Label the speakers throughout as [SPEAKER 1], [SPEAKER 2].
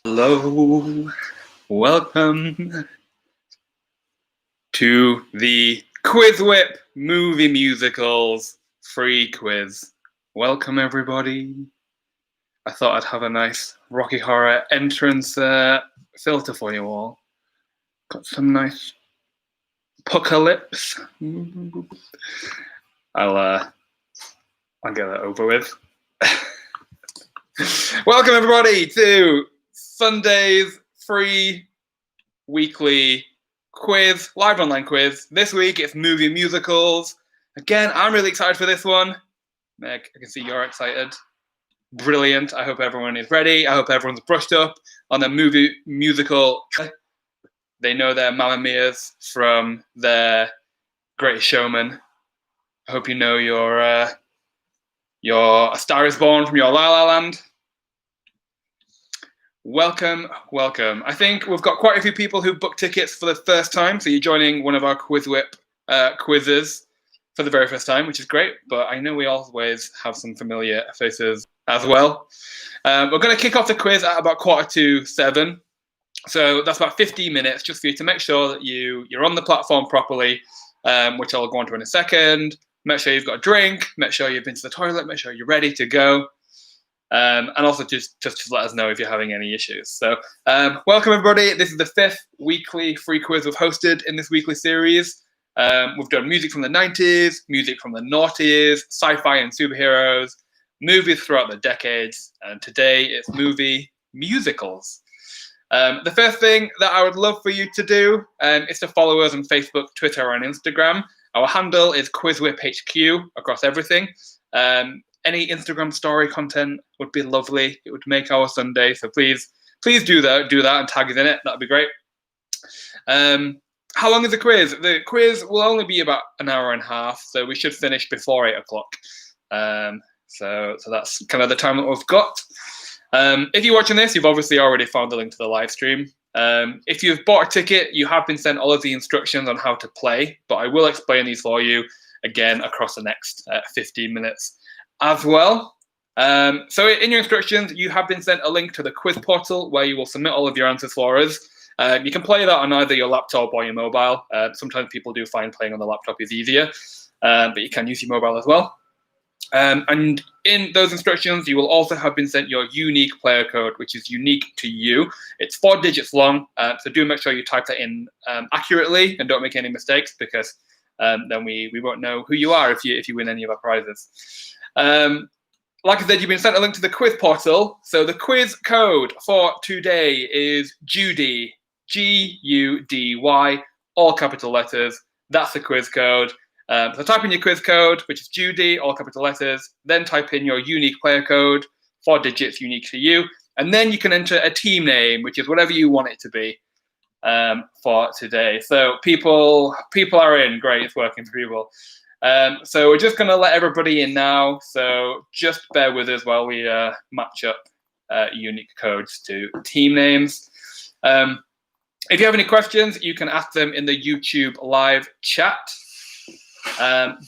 [SPEAKER 1] Hello, welcome to the QuizWhip movie musicals free quiz. Welcome everybody. I thought I'd have a nice Rocky Horror entrance filter for you all. Got some nice pucker lips. I'll get that over with. Welcome everybody to Sunday's free weekly quiz, live online quiz. This week it's movie musicals. Again, I'm really excited for this one. Meg, I can see you're excited. Brilliant. I hope everyone is ready. I hope everyone's brushed up on the movie musical. They know their Mamma Mia's from their Greatest Showman. I hope you know your A Star is Born from your La La Land. Welcome, welcome. I think we've got quite a few people who booked tickets for the first time, so you're joining one of our QuizWhip quizzes for the very first time, which is great, but I know we always have some familiar faces as well. We're going to kick off the quiz at about 6:45, so that's about 15 minutes just for you to make sure that you're on the platform properly, which I'll go on to in a second. Make sure you've got a drink, make sure you've been to the toilet, make sure you're ready to go. And also just let us know if you're having any issues. So welcome everybody. This is the 5th weekly free quiz we've hosted in this weekly series. We've done music from the 90s, music from the noughties, sci-fi and superheroes, movies throughout the decades, and today it's movie musicals. The first thing that I would love for you to do is to follow us on Facebook, Twitter, and Instagram. Our handle is QuizWhipHQ across everything. Any Instagram story content would be lovely. It would make our Sunday. So please do that and tag us in it. That'd be great. How long is the quiz? The quiz will only be about an hour and a half, so we should finish before 8 o'clock. So that's kind of the time that we've got. If you're watching this, you've obviously already found the link to the live stream. If you've bought a ticket, you have been sent all of the instructions on how to play, but I will explain these for you again across the next 15 minutes. As well. So in your instructions, you have been sent a link to the quiz portal where you will submit all of your answers for us. You can play that on either your laptop or your mobile. Sometimes people do find playing on the laptop is easier, but you can use your mobile as well. And in those instructions, you will also have been sent your unique player code, which is unique to you. It's 4 digits long, so do make sure you type that in accurately and don't make any mistakes, because then we won't know who you are if you win any of our prizes. Like I said, you've been sent a link to the quiz portal. So the quiz code for today is Judy, G-U-D-Y, all capital letters. That's the quiz code. So type in your quiz code, which is Judy, all capital letters. Then type in your unique player code, 4 digits unique to you. And then you can enter a team name, which is whatever you want it to be for today. So people are in. Great, it's working for people. So we're just going to let everybody in now, so just bear with us while we match up unique codes to team names. If you have any questions, you can ask them in the YouTube live chat.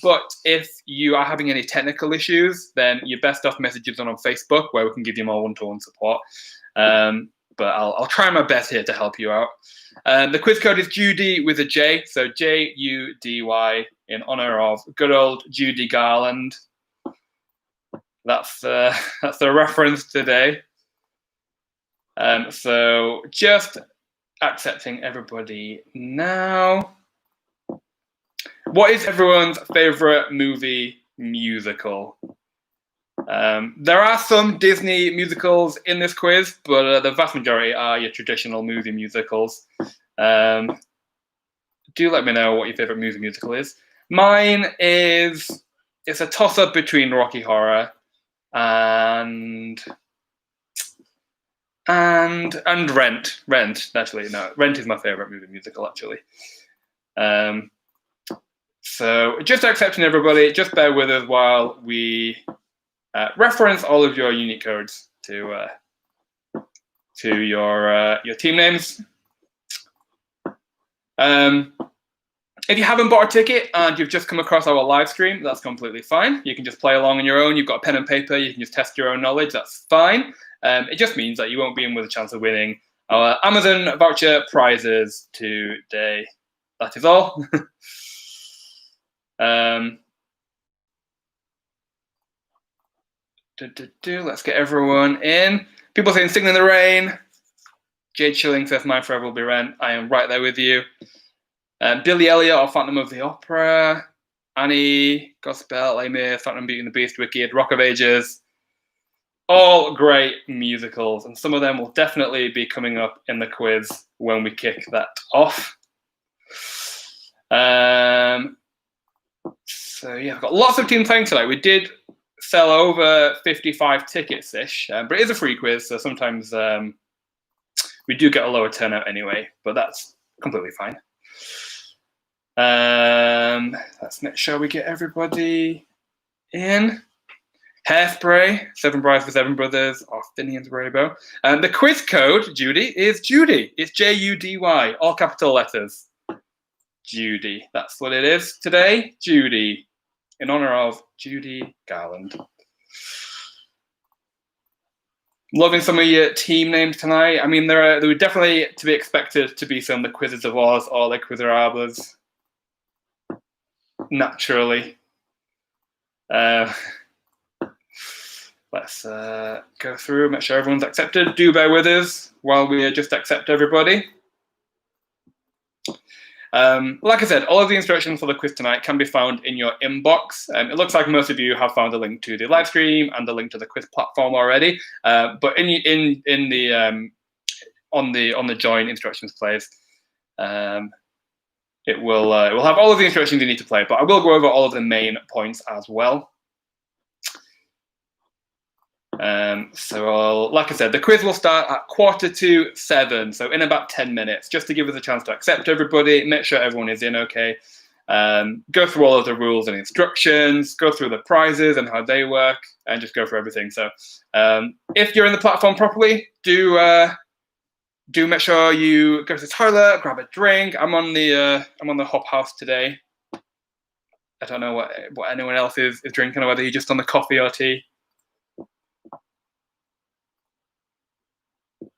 [SPEAKER 1] But if you are having any technical issues, then you're best off messaging on Facebook, where we can give you more one-to-one support. But I'll try my best here to help you out. The quiz code is Judy with a J, so J-U-D-Y, in honor of good old Judy Garland. That's the reference today. So just accepting everybody now. What is everyone's favorite movie musical? There are some Disney musicals in this quiz, but the vast majority are your traditional movie musicals. Do let me know what your favorite movie musical is. Mine it's a toss-up between Rocky Horror and Rent. Actually, no, Rent is my favorite movie musical, actually. So just accepting everybody, just bear with us while we reference all of your unique codes to your team names. If you haven't bought a ticket and you've just come across our live stream, that's completely fine. You can just play along on your own. You've got a pen and paper. You can just test your own knowledge. That's fine. It just means that you won't be in with a chance of winning our Amazon voucher prizes today. That is all. Let's get everyone in. People saying Singing in the Rain. Jade Schilling says Mine Forever Will Be Rent. I am right there with you. Billy Elliot or Phantom of the Opera. Annie, Gospel, Les Mis, Phantom Beauty and the Beast, Wicked, Rock of Ages. All great musicals, and some of them will definitely be coming up in the quiz when we kick that off. So yeah, I've got lots of teams playing tonight. We did sell over 55 tickets-ish, but it is a free quiz, so sometimes we do get a lower turnout anyway, but that's completely fine. Let's make sure we get everybody in. Hairspray, 7 Brides for 7 Brothers, or Finian's Rainbow. The quiz code, Judy, is Judy. It's Judy, all capital letters. Judy, that's what it is today, Judy, in honor of Judy Garland. Loving some of your team names tonight. I mean, there were definitely to be expected to be some the Quizzes of Oz or the Quizerables. Naturally. Let's go through, make sure everyone's accepted. Do bear with us while we just accept everybody. Like I said, all of the instructions for the quiz tonight can be found in your inbox. It looks like most of you have found a link to the live stream and a link to the quiz platform already. But on the join instructions place, it will have all of the instructions you need to play. But I will go over all of the main points as well. So like I said, the quiz will start at 6:45, so in about 10 minutes, just to give us a chance to accept everybody, make sure everyone is in okay, go through all of the rules and instructions, go through the prizes and how they work, and just go through everything. So if you're in the platform properly, do make sure you go to the toilet, grab a drink. I'm on the Hop House today. I don't know what anyone else is drinking, or whether you're just on the coffee or tea.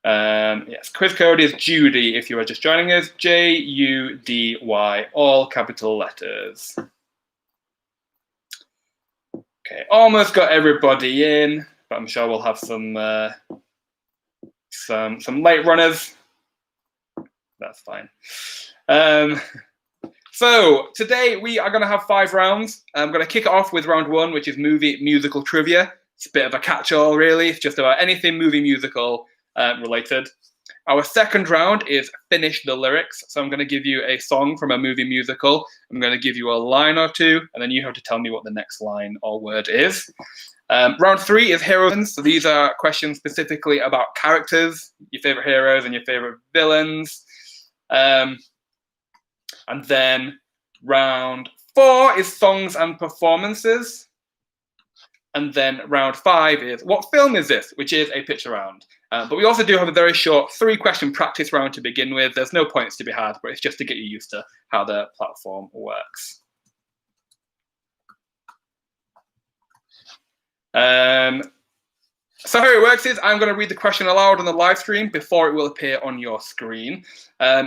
[SPEAKER 1] Yes, quiz code is Judy if you are just joining us. Judy, all capital letters. Okay, almost got everybody in, but I'm sure we'll have some late runners. That's fine. So today we are going to have 5 rounds. I'm going to kick it off with round 1, which is movie musical trivia. It's a bit of a catch-all, really. It's just about anything movie musical related. Our second round is finish the lyrics. So I'm going to give you a song from a movie musical. I'm going to give you a line or two, and then you have to tell me what the next line or word is. Round 3 is heroes. So these are questions specifically about characters, your favorite heroes and your favorite villains. And then round 4 is songs and performances. And then round 5 is what film is this, which is a picture round. But we also do have a very short 3-question practice round to begin with. There's no points to be had, but it's just to get you used to how the platform works. So how it works is I'm going to read the question aloud on the live stream before it will appear on your screen.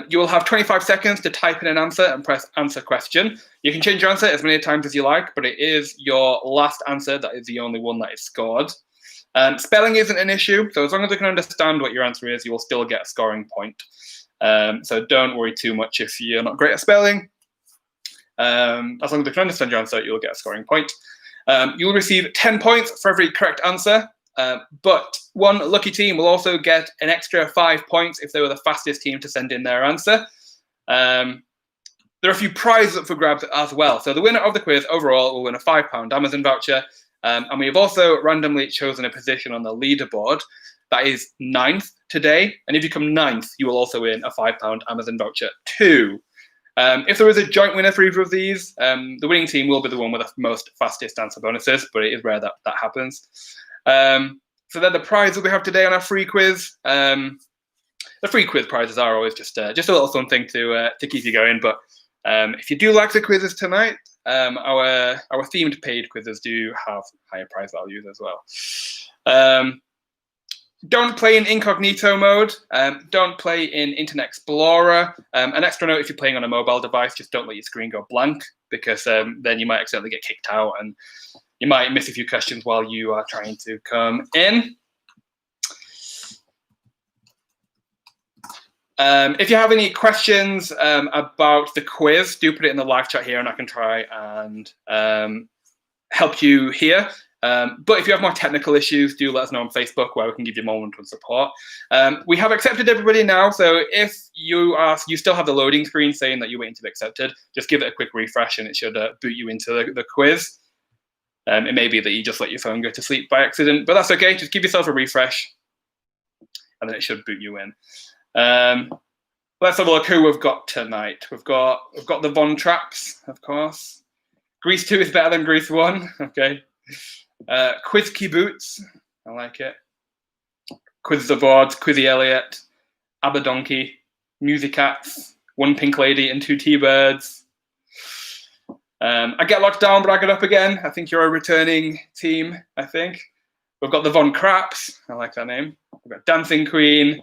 [SPEAKER 1] You will have 25 seconds to type in an answer and press answer question. You can change your answer as many times as you like, but it is your last answer that is the only one that is scored. Spelling isn't an issue, so as long as you can understand what your answer is, you will still get a scoring point. So don't worry too much if you're not great at spelling. As long as you can understand your answer, you'll get a scoring point. You'll receive 10 points for every correct answer. But one lucky team will also get an extra 5 points if they were the fastest team to send in their answer. There are a few prizes up for grabs as well. So the winner of the quiz overall will win a £5 Amazon voucher. And we have also randomly chosen a position on the leaderboard that is 9th today. And if you come 9th, you will also win a £5 Amazon voucher too. If there is a joint winner for either of these, the winning team will be the one with the most fastest answer bonuses, but it is rare that that happens. So then the prizes we have today on our free quiz. The free quiz prizes are always just a little something to keep you going. But if you do like the quizzes tonight, our themed paid quizzes do have higher prize values as well. Don't play in incognito mode. Don't play in Internet Explorer. An extra note, if you're playing on a mobile device, just don't let your screen go blank, because then you might accidentally get kicked out and you might miss a few questions while you are trying to come in. If you have any questions about the quiz, do put it in the live chat here and I can try and help you here. But if you have more technical issues, do let us know on Facebook, where we can give you more one-to-one support. We have accepted everybody now, so if you still have the loading screen saying that you're waiting to be accepted, just give it a quick refresh and it should boot you into the quiz. It may be that you just let your phone go to sleep by accident, but that's okay. Just give yourself a refresh and then it should boot you in. Let's have a look who we've got tonight. We've got the Von Traps, of course. Grease 2 is better than Grease 1. Okay. Quiz Key Boots, I like it. Quiz the Boards, Quizzy Elliot, Abadonkey, Musicats, One Pink Lady and Two T-Birds. I Get Locked Down, Brag It Up Again. I think you're a returning team, I think. We've got the Von Craps, I like that name. We've got Dancing Queen,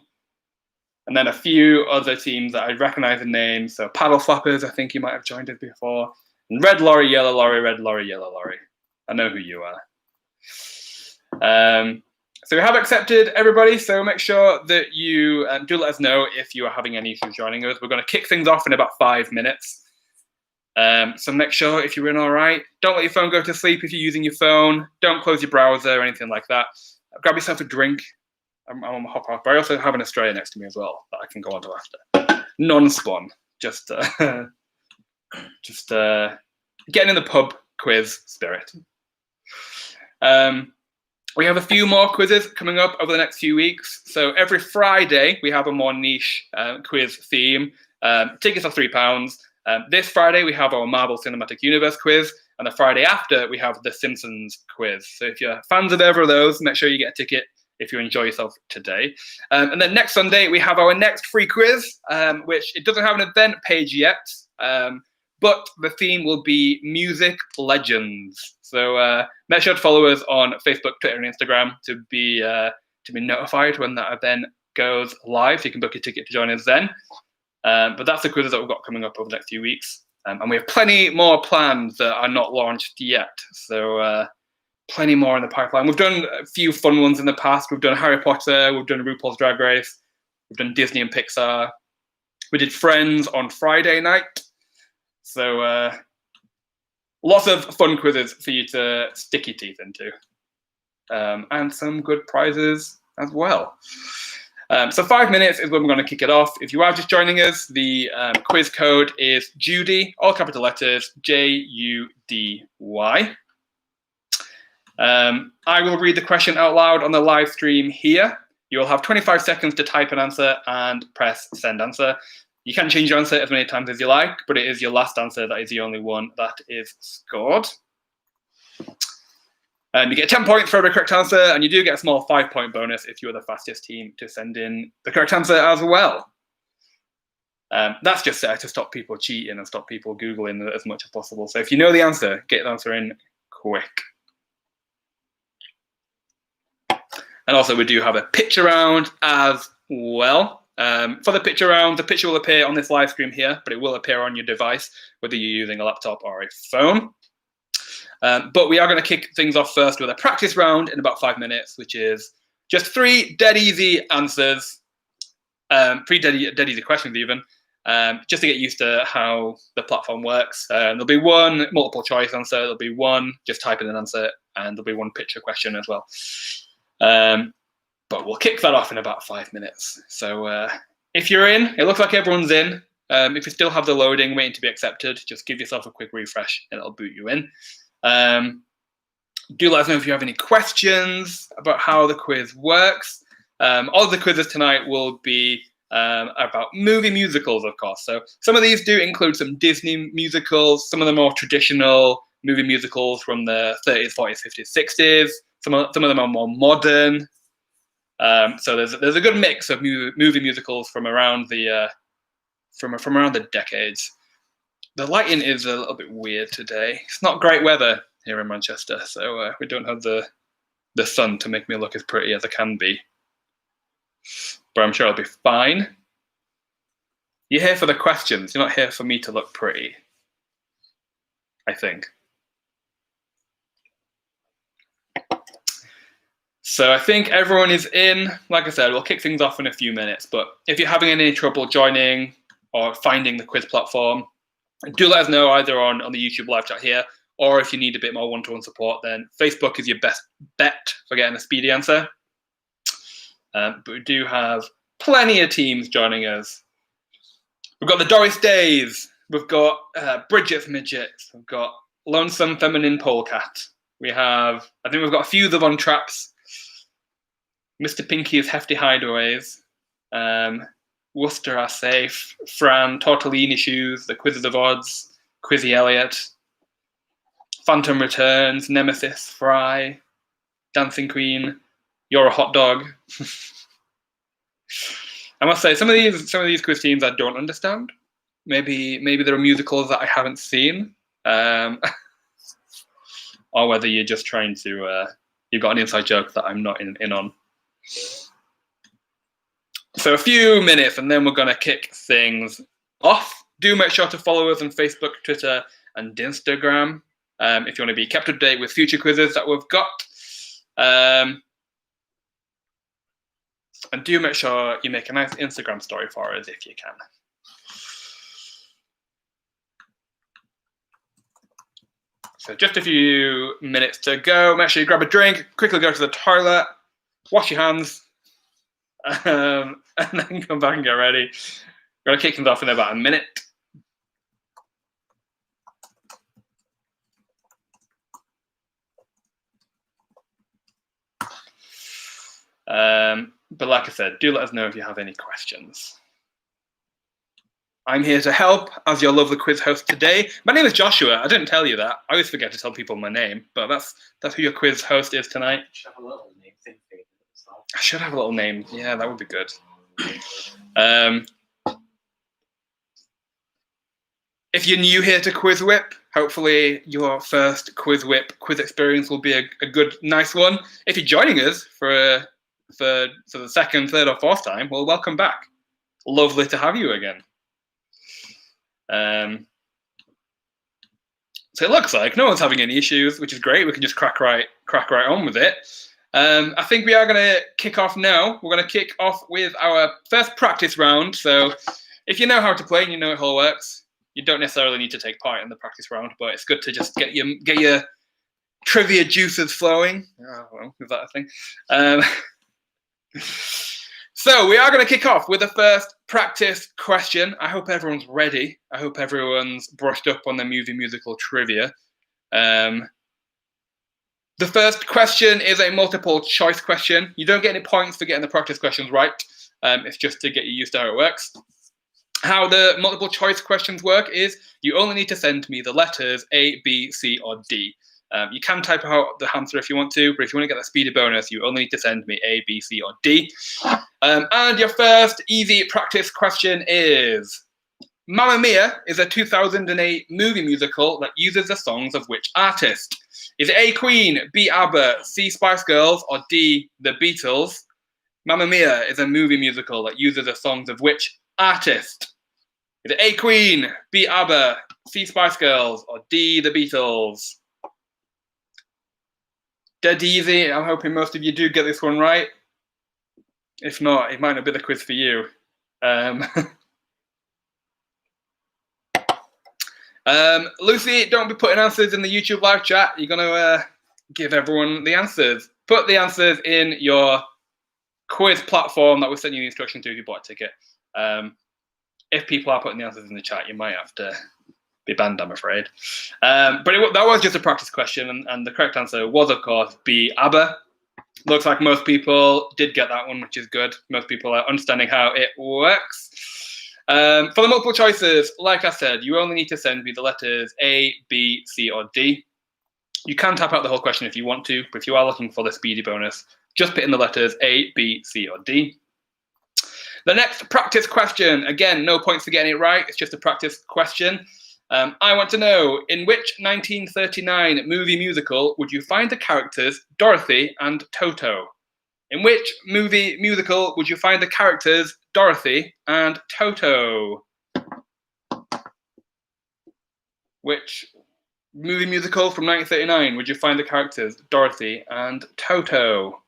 [SPEAKER 1] and then a few other teams that I recognise the names. So Paddle Flappers, I think you might have joined us before. And Red Lorry, Yellow Lorry, Red Lorry, Yellow Lorry. I know who you are. So we have accepted everybody, so make sure that you do let us know if you are having any issues joining us. We're going to kick things off in about 5 minutes. So make sure if you're in all right, don't let your phone go to sleep if you're using your phone. Don't close your browser or anything like that. Grab yourself a drink. I'm on hop off, but I also have an Australia next to me as well that I can go on to after. Non-spawn, just getting in the pub quiz spirit. We have a few more quizzes coming up over the next few weeks. So every Friday, we have a more niche quiz theme. Tickets are £3. This Friday, we have our Marvel Cinematic Universe quiz. And the Friday after, we have the Simpsons quiz. So if you're fans of either of those, make sure you get a ticket if you enjoy yourself today. And then next Sunday, we have our next free quiz, which it doesn't have an event page yet. But the theme will be music legends. So make sure to follow us on Facebook, Twitter, and Instagram to be notified when that event goes live. So you can book a ticket to join us then. But that's the quizzes that we've got coming up over the next few weeks. And we have plenty more planned that are not launched yet. So plenty more in the pipeline. We've done a few fun ones in the past. We've done Harry Potter. We've done RuPaul's Drag Race. We've done Disney and Pixar. We did Friends on Friday night. So lots of fun quizzes for you to stick your teeth into. And some good prizes as well. So 5 minutes is when we're going to kick it off. If you are just joining us, the quiz code is Judy, all capital letters, Judy. I will read the question out loud on the live stream here. You will have 25 seconds to type an answer and press send answer. You can change your answer as many times as you like, but it is your last answer that is the only one that is scored. You get 10 points for every correct answer, and you do get a small 5-point bonus if you are the fastest team to send in the correct answer as well. That's just there to stop people cheating and stop people Googling as much as possible. So if you know the answer, get the answer in quick. And also we do have a picture round as well. For the picture round, the picture will appear on this live stream here, but it will appear on your device, whether you're using a laptop or a phone. But we are going to kick things off first with a practice round in about 5 minutes, which is just 3 dead easy answers, 3 dead easy questions even, just to get used to how the platform works. There'll be 1 multiple choice answer, there'll be 1 just type in an answer, and there'll be 1 picture question as well. But we'll kick that off in about 5 minutes. So if you're in, it looks like everyone's in. If you still have the loading waiting to be accepted, just give yourself a quick refresh and it'll boot you in. Do let us know if you have any questions about how the quiz works. All of the quizzes tonight will be about movie musicals, of course. So some of these do include some Disney musicals, some of the more traditional movie musicals from the 30s, 40s, 50s, 60s. Some of them are more modern. So there's a good mix of movie musicals from around the from around the decades. The lighting is a little bit weird today. It's not great weather here in Manchester, so we don't have the sun to make me look as pretty as I can be. but I'm sure it'll be fine. You're here for the questions. You're not here for me to look pretty, I think. So I think everyone is in. Like I said, we'll kick things off in a few minutes, but if you're having any trouble joining or finding the quiz platform, do let us know either on the YouTube live chat here, or if you need a bit more one-to-one support, then Facebook is your best bet for getting a speedy answer. But we do have plenty of teams joining us. We've got the Doris Days. We've got Bridget's Midgets. We've got Lonesome Feminine Polecat. We have, I think we've got a few the Von Traps. Mr. Pinky's Hefty Hideaways. Worcester Are Safe. Fran, Tortellini Shoes. The Quizzes of Odds. Quizzy Elliott. Phantom Returns. Nemesis Fry. Dancing Queen. You're a Hot Dog. I must say, some of these quiz teams I don't understand. Maybe there are musicals that I haven't seen, or whether you're just trying to you've got an inside joke that I'm not in on. So a few minutes, and then we're gonna kick things off. Do make sure to follow us on Facebook, Twitter, and Instagram if you want to be kept up to date with future quizzes that we've got. And do make sure you make a nice Instagram story for us if you can. So just a few minutes to go. Make sure you grab a drink, quickly go to the toilet, wash your hands, and then come back and get ready. We're going to kick things off in about a minute. But like I said, do let us know if you have any questions. I'm here to help as your lovely quiz host today. My name is Joshua. I didn't tell you that. I always forget to tell people my name, but that's who your quiz host is tonight.
[SPEAKER 2] You should have a little name thing for you at the start.
[SPEAKER 1] I should have a little name. Yeah, that would be good. If you're new here to QuizWhip, hopefully your first QuizWhip quiz experience will be a good, nice one. If you're joining us for the second, third, or fourth time, well, welcome back. Lovely to have you again. So it looks like no one's having any issues, which is great. We can just crack right on with it. I think we are going to kick off now. We're going to kick off with our first practice round. So if you know how to play and you know how it works, you don't necessarily need to take part in the practice round, but it's good to just get your trivia juices flowing. Oh, well, is that a thing? So we are going to kick off with the first practice question. I hope everyone's ready. I hope everyone's brushed up on their musical trivia. The first question is a multiple choice question. You don't get any points for getting the practice questions right. It's just to get you used to how it works. How the multiple choice questions work is you only need to send me the letters A, B, C, or D. You can type out the answer if you want to, but if you want to get that speedy bonus, you only need to send me A, B, C, or D. And your first easy practice question is, Mamma Mia is a 2008 movie musical that uses the songs of which artist? Is it A, Queen, B, ABBA, C, Spice Girls, or D, The Beatles? Mamma Mia is a movie musical that uses the songs of which artist? Is it A, Queen, B, ABBA, C, Spice Girls, or D, The Beatles? Dead easy. I'm hoping most of you do get this one right. If not, it might not be the quiz for you. Lucy, don't be putting answers in the YouTube live chat. You're going to give everyone the answers. Put the answers in your quiz platform that we're sending you the instruction to if you bought a ticket. If people are putting the answers in the chat, you might have to be banned, I'm afraid. But that was just a practice question, and the correct answer was, of course, B, ABBA. Looks like most people did get that one, which is good. Most people are understanding how it works. For the multiple choices, like I said, you only need to send me the letters A, B, C, or D. You can type out the whole question if you want to, but if you are looking for the speedy bonus, just put in the letters A, B, C, or D. The next practice question, again, no points for getting it right. It's just a practice question. I want to know, in which 1939 movie musical would you find the characters Dorothy and Toto? In which movie musical would you find the characters Dorothy and Toto? Which movie musical from 1939 would you find the characters Dorothy and Toto?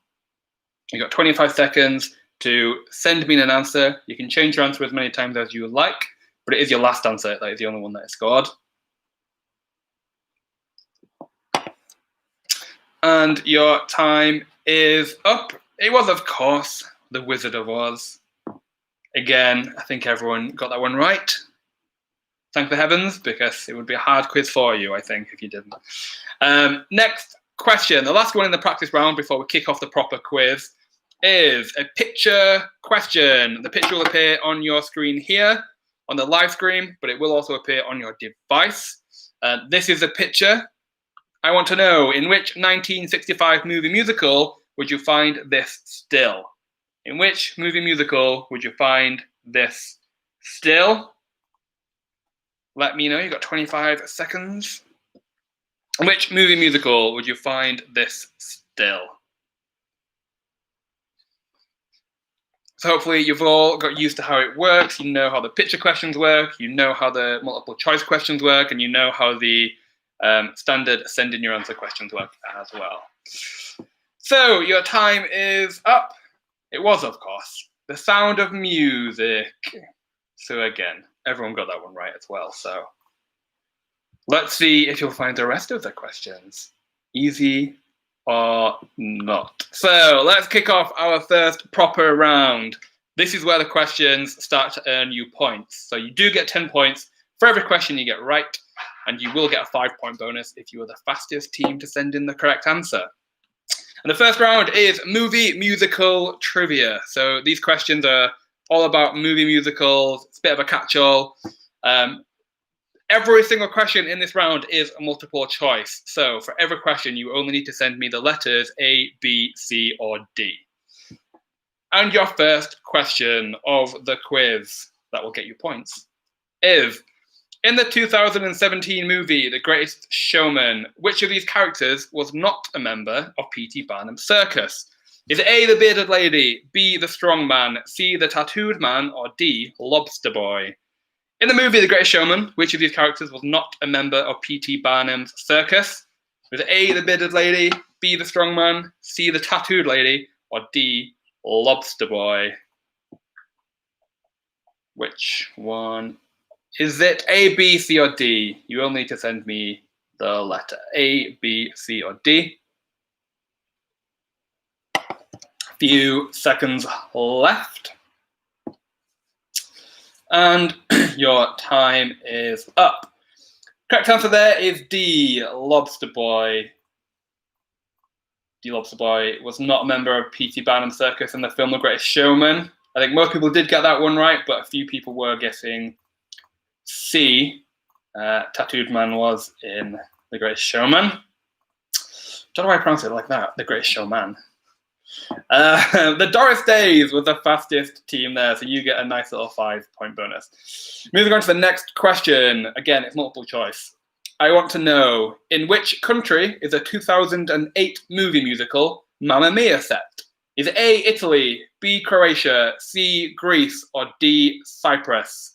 [SPEAKER 1] You've got 25 seconds to send me an answer. You can change your answer as many times as you like, but it is your last answer. That is the only one that is scored. And your time is up. It was, of course, The Wizard of Oz. Again, I think everyone got that one right. Thank the heavens, because it would be a hard quiz for you, I think, if you didn't. Next question, the last one in the practice round before we kick off the proper quiz, is a picture question. The picture will appear on your screen here, on the live screen, but it will also appear on your device. This is a picture. I want to know, in which 1965 movie musical would you find this still? In which movie musical would you find this still? Let me know. You've got 25 seconds. In which movie musical would you find this still? So hopefully you've all got used to how it works. You know how the picture questions work. You know how the multiple choice questions work. And you know how the standard send in your answer questions work as well. So your time is up. It was, of course, The Sound of Music. So again, everyone got that one right as well. So let's see if you'll find the rest of the questions easy or not. So let's kick off our first proper round. This is where the questions start to earn you points. So you do get 10 points for every question you get right, and you will get a 5-point bonus if you are the fastest team to send in the correct answer. And the first round is movie musical trivia. So these questions are all about movie musicals. It's a bit of a catch-all. Every single question in this round is a multiple choice. So for every question, you only need to send me the letters A, B, C, or D. And your first question of the quiz that will get you points is, in the 2017 movie, The Greatest Showman, which of these characters was not a member of P.T. Barnum's circus? Is it A, the bearded lady, B, the strong man, C, the tattooed man, or D, lobster boy? In the movie The Greatest Showman, which of these characters was not a member of P.T. Barnum's circus? Was it A, the bearded lady, B, the strong man, C, the tattooed lady, or D, lobster boy? Which one is it? A, B, C, or D? You will need to send me the letter A, B, C, or D. Few seconds left. And your time is up. Correct answer there is D, lobster boy. D, lobster boy was not a member of P.T. Barnum's circus in the film The Greatest Showman. I think most people did get that one right, but a few people were guessing C, tattooed man was in The Greatest Showman. Don't know why I pronounce it like that, The Greatest Showman. The Doris Days was the fastest team there, so you get a nice little 5-point bonus. Moving on to the next question. Again, it's multiple choice. I want to know, in which country is a 2008 movie musical Mamma Mia set? Is it A, Italy, B, Croatia, C, Greece, or D, Cyprus?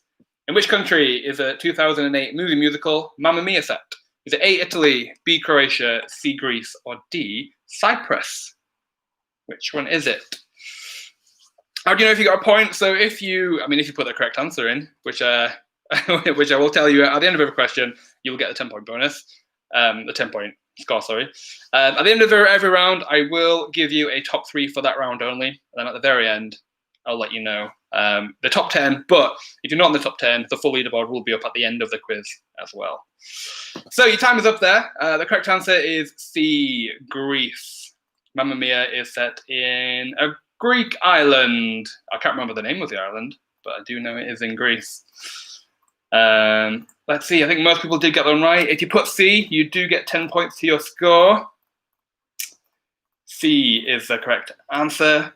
[SPEAKER 1] In which country is a 2008 movie musical Mamma Mia set? Is it A, Italy, B, Croatia, C, Greece, or D, Cyprus? Which one is it? How do you know if you got a point? So if you put the correct answer in, which which I will tell you at the end of every question, you will get the 10-point bonus, the 10-point score, sorry. At the end of every round, I will give you a top 3 for that round only. And then at the very end, I'll let you know the top 10. But if you're not in the top 10, the full leaderboard will be up at the end of the quiz as well. So your time is up there. The correct answer is C, Greece. Mamma Mia is set in a Greek island. I can't remember the name of the island, but I do know it is in Greece. Let's see, I think most people did get them right. If you put C, you do get 10 points to your score. C is the correct answer.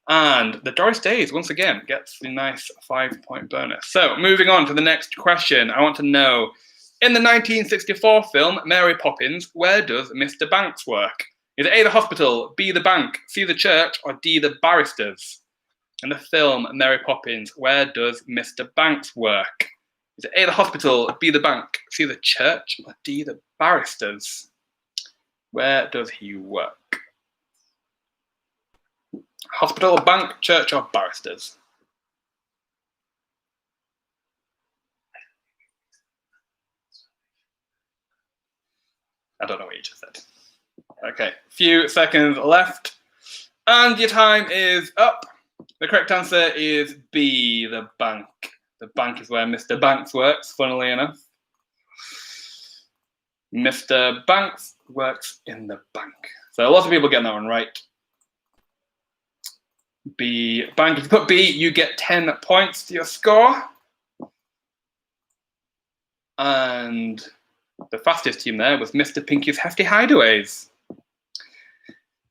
[SPEAKER 1] And the Doris Days, once again, gets the nice 5-point bonus. So moving on to the next question, I want to know, in the 1964 film Mary Poppins, where does Mr. Banks work? Is it A, the hospital, B, the bank, C, the church, or D, the barristers? In the film Mary Poppins, where does Mr. Banks work? Is it A, the hospital, B, the bank, C, the church, or D, the barristers? Where does he work? Hospital, bank, church, or barristers? I don't know what you just said. Okay, few seconds left. And your time is up. The correct answer is B, the bank. The bank is where Mr. Banks works, funnily enough. Mr. Banks works in the bank. So lots of people getting that one right. B, bank. If you put B, you get 10 points to your score. And the fastest team there was Mr. Pinky's Hefty Hideaways.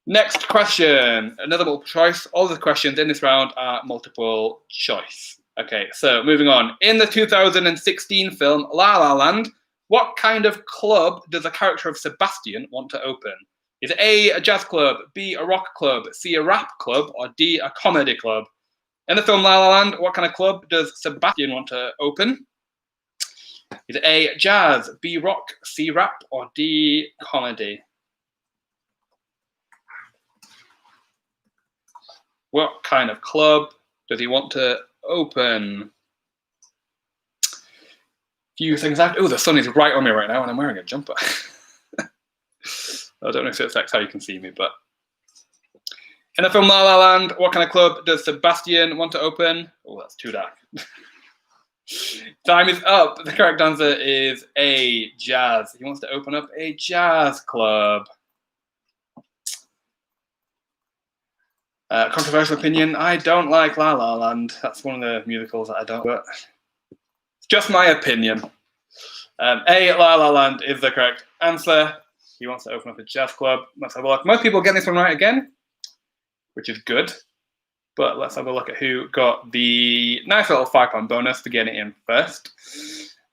[SPEAKER 1] Next question, another multiple choice. All the questions in this round are multiple choice. Okay, so moving on. In the 2016 film La La Land, what kind of club does the character of Sebastian want to open? Is it A, a jazz club, B, a rock club, C, a rap club, or D, a comedy club? In the film La La Land, what kind of club does Sebastian want to open? Is it A, jazz, B, rock, C, rap, or D, comedy? What kind of club does he want to open? Few things after. Oh, the sun is right on me right now, and I'm wearing a jumper. I don't know if it affects how you can see me, but in the film La La Land, what kind of club does Sebastian want to open? Oh, that's too dark. Time is up. The correct answer is A, jazz. He wants to open up a jazz club. Controversial opinion, I don't like La La Land. That's one of the musicals that I don't, but it's just my opinion. A, La La Land is the correct answer. He wants to open up a jazz club. Let's have a look. Most people get this one right again, which is good. But let's have a look at who got the nice little 5-point bonus for getting it in first.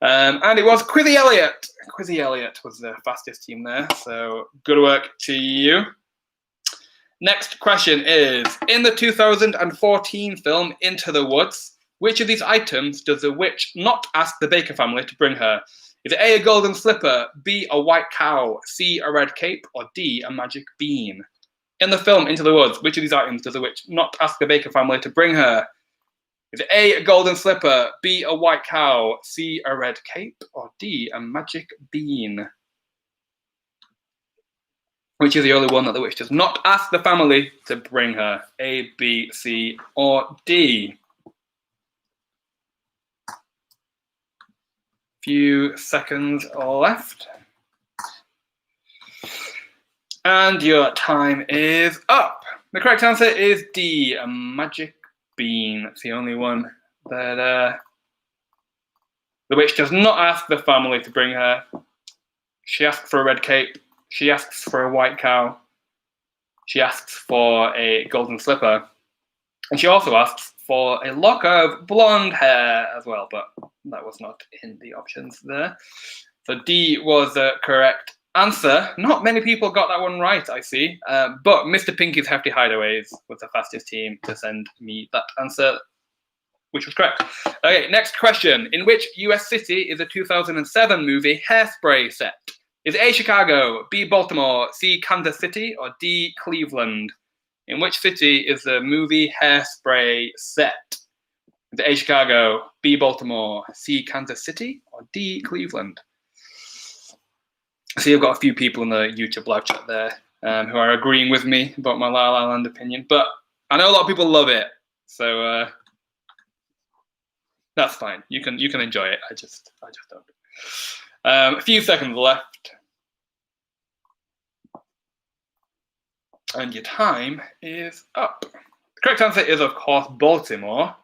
[SPEAKER 1] And it was Quizzy Elliott. Quizzy Elliott was the fastest team there, so good work to you. Next question is, in the 2014 film Into the Woods, which of these items does the witch not ask the Baker family to bring her? Is it A, a golden slipper, B, a white cow, C, a red cape, or D, a magic bean? In the film Into the Woods, which of these items does the witch not ask the Baker family to bring her? Is it A, a golden slipper, B, a white cow, C, a red cape, or D, a magic bean? Which is the only one that the witch does not ask the family to bring her? A, B, C, or D? Few seconds left. And your time is up. The correct answer is D, a magic bean. It's the only one that the witch does not ask the family to bring her. She asks for a red cape. She asks for a white cow. She asks for a golden slipper. And she also asks for a lock of blonde hair as well, but that was not in the options there. So D was the correct answer. Not many people got that one right, I see. But Mr. Pinky's Hefty Hideaways was the fastest team to send me that answer, which was correct. Okay, next question. In which US city is the 2007 movie Hairspray set? Is it A, Chicago, B, Baltimore, C, Kansas City, or D, Cleveland? In which city is the movie Hairspray set? Is it A, Chicago, B, Baltimore, C, Kansas City, or D, Cleveland? See, I've got a few people in the YouTube live chat there who are agreeing with me about my La La Land opinion, but I know a lot of people love it, so that's fine. You can enjoy it. I just don't. A few seconds left. And your time is up. The correct answer is, of course, Baltimore.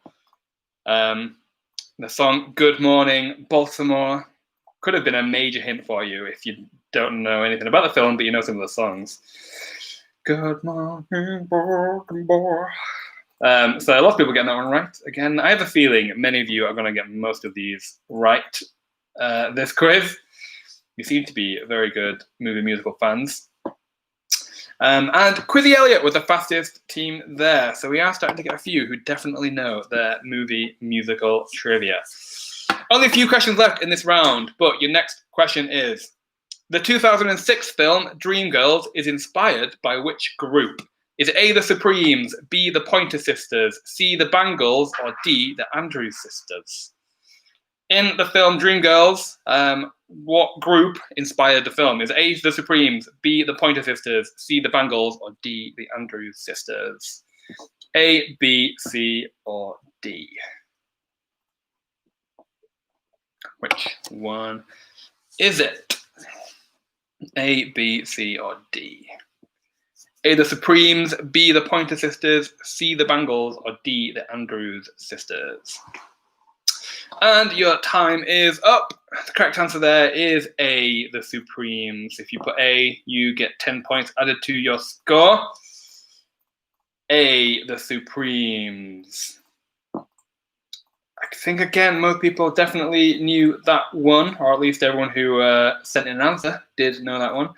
[SPEAKER 1] The song Good Morning, Baltimore could have been a major hint for you if you don't know anything about the film, but you know some of the songs. Good morning, Baltimore. So a lot of people getting that one right. Again, I have a feeling many of you are going to get most of these right this quiz. You seem to be very good movie musical fans. And Quizzy Elliott was the fastest team there. So we are starting to get a few who definitely know their movie musical trivia. Only a few questions left in this round, but your next question is, the 2006 film Dreamgirls is inspired by which group? Is it A, the Supremes, B, the Pointer Sisters, C, the Bangles, or D, the Andrews Sisters? In the film Dreamgirls, what group inspired the film? Is it A, the Supremes, B, the Pointer Sisters, C, the Bangles, or D, the Andrews Sisters? A, B, C, or D? Which one is it? A, B, C, or D? A, the Supremes, B, the Pointer Sisters, C, the Bangles, or D, the Andrews Sisters? And your time is up. The correct answer there is A, the Supremes. If you put A, you get 10 points added to your score. A, the Supremes. I think, again, most people definitely knew that one, or at least everyone who sent in an answer did know that one.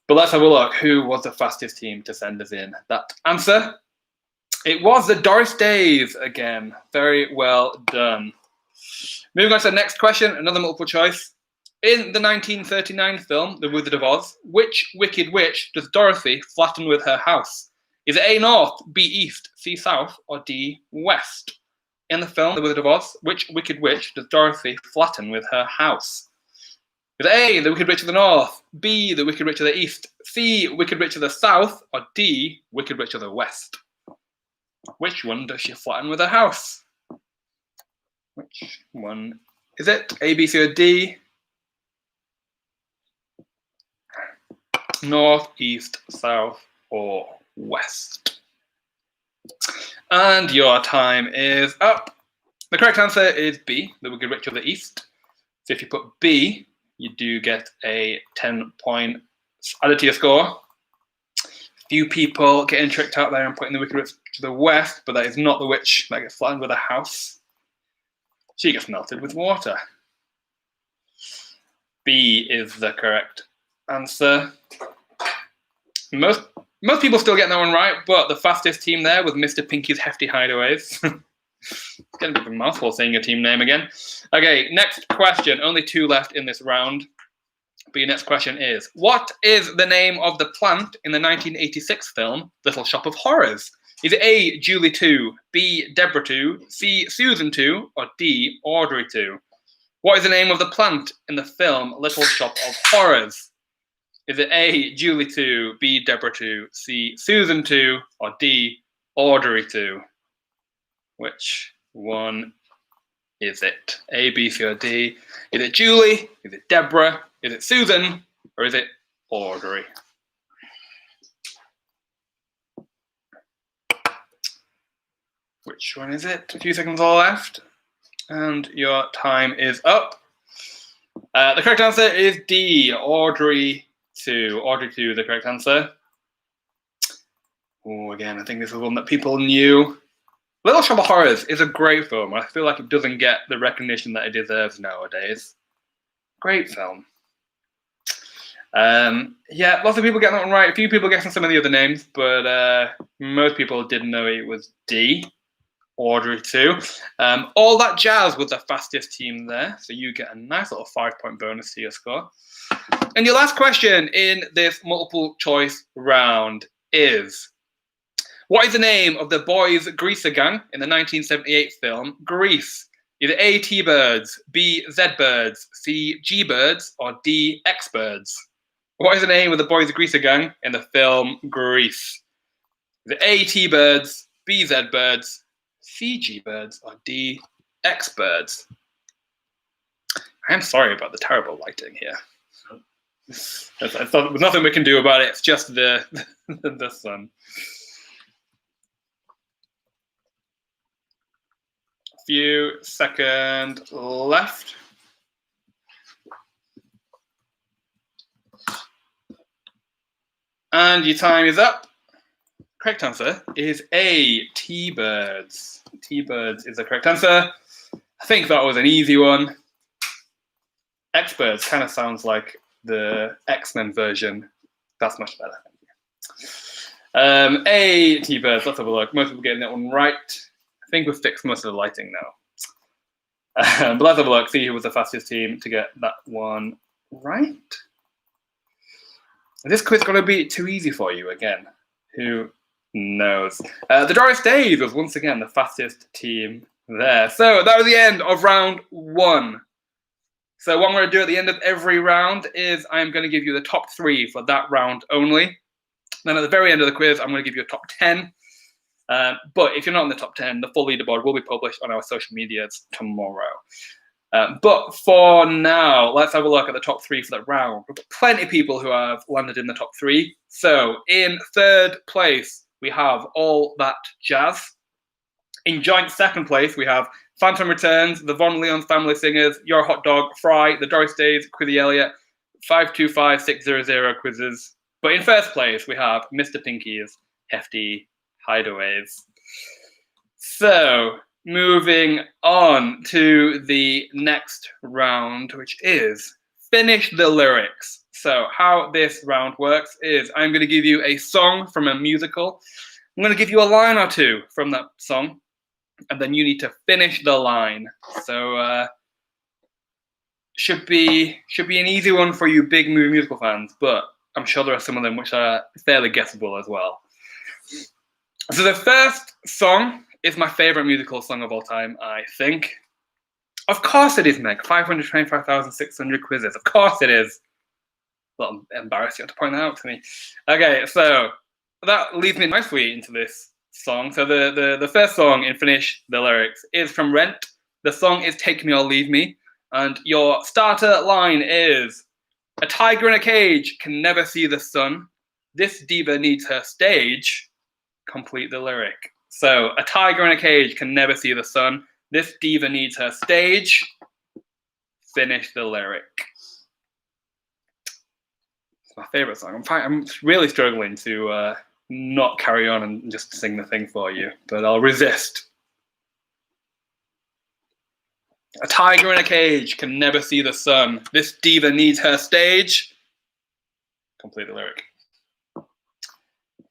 [SPEAKER 1] But let's have a look. Who was the fastest team to send us in that answer? It was the Doris Days again. Very well done. Moving on to the next question, another multiple choice. In the 1939 film, The Wizard of Oz, which wicked witch does Dorothy flatten with her house? Is it A, north, B, east, C, south, or D, west? In the film, The Wizard of Oz, which wicked witch does Dorothy flatten with her house? Is it A, the Wicked Witch of the North, B, the Wicked Witch of the East, C, Wicked Witch of the South, or D, Wicked Witch of the West? Which one does she flatten with her house? Which one is it? A, B, C, or D? North, east, south, or west? And your time is up. The correct answer is B, the Wicked Witch of the East. So if you put B, you do get a 10 point added to your score. Few people getting tricked out there and putting the Wicked Witch to the west, but that is not the witch that gets flattened with a house. She gets melted with water. B is the correct answer. Most people still getting that one right, but the fastest team there was Mr. Pinky's Hefty Hideaways. It's getting a bit of a mouthful saying your team name again. Okay, next question. Only two left in this round. But your next question is, what is the name of the plant in the 1986 film Little Shop of Horrors? Is it A, Julie 2, B, Deborah 2, C, Susan 2, or D, Audrey 2? What is the name of the plant in the film Little Shop of Horrors? Is it A, Julie 2, B, Deborah 2, C, Susan 2, or D, Audrey 2? Which one is it? A, B, C, or D? Is it Julie? Is it Deborah? Is it Susan? Or is it Audrey? Which one is it? A few seconds all left. And your time is up. The correct answer is D, Audrey 2. Audrey 2 is the correct answer. Oh, again, I think this is one that people knew. Little Shop of Horrors is a great film. I feel like it doesn't get the recognition that it deserves nowadays. Great film. Yeah, lots of people getting that one right. A few people guessing some of the other names, but most people didn't know it was D, Audrey 2. All That Jazz was the fastest team there, so you get a nice little 5-point bonus to your score. And your last question in this multiple choice round is, what is the name of the boys' greaser gang in the 1978 film Grease? Is it A, T-Birds, B, Z-Birds, C, G-Birds, or D, X-Birds? What is the name of the boys' greaser gang in the film Grease? Is it A, T-Birds, B, Z-Birds, C, G-Birds, or D, X-Birds? I am sorry about the terrible lighting here. I thought there's nothing we can do about it. It's just the sun. Few seconds left. And your time is up. Correct answer is A, T-Birds. T-Birds is the correct answer. I think that was an easy one. X-Birds kind of sounds like the X-Men version. That's much better. A T-Birds, let's have a look. Most people getting that one right. I think we've fixed most of the lighting now. But let's have a look, see who was the fastest team to get that one right. Is this quiz going to be too easy for you again? Who knows? The Doris Days was once again the fastest team there. So that was the end of round 1. So what I'm going to do at the end of every round is I'm going to give you the top 3 for that round only. Then at the very end of the quiz, I'm going to give you a top 10. But if you're not in the top 10, the full leaderboard will be published on our social medias tomorrow. But for now, let's have a look at the top 3 for that round. We've got plenty of people who have landed in the top 3. So in 3rd place, we have All That Jazz. In joint 2nd place, we have Phantom Returns, the Von Leon Family Singers, Your Hot Dog, Fry, the Doris Days, Quizzy Elliott, 525600 quizzes. But in 1st place, we have Mr. Pinky's Hefty Hideaways. So, moving on to the next round, which is Finish the Lyrics. So, how this round works is I'm going to give you a song from a musical. I'm going to give you a line or 2 from that song, and then you need to finish the line. So, should be an easy one for you big movie musical fans, but I'm sure there are some of them which are fairly guessable as well. So the first song is my favourite musical song of all time, I think. Of course it is, Meg. 525,600 quizzes. Of course it is. A little embarrassing to point that out to me. Okay, so that leads me nicely into this song. So the first song in Finish the Lyrics is from Rent. The song is Take Me or Leave Me. And your starter line is, a tiger in a cage can never see the sun. This diva needs her stage. Complete the lyric. So, a tiger in a cage can never see the sun. This diva needs her stage. Finish the lyric. It's my favourite song. I'm really struggling to not carry on and just sing the thing for you, but I'll resist. A tiger in a cage can never see the sun. This diva needs her stage. Complete the lyric.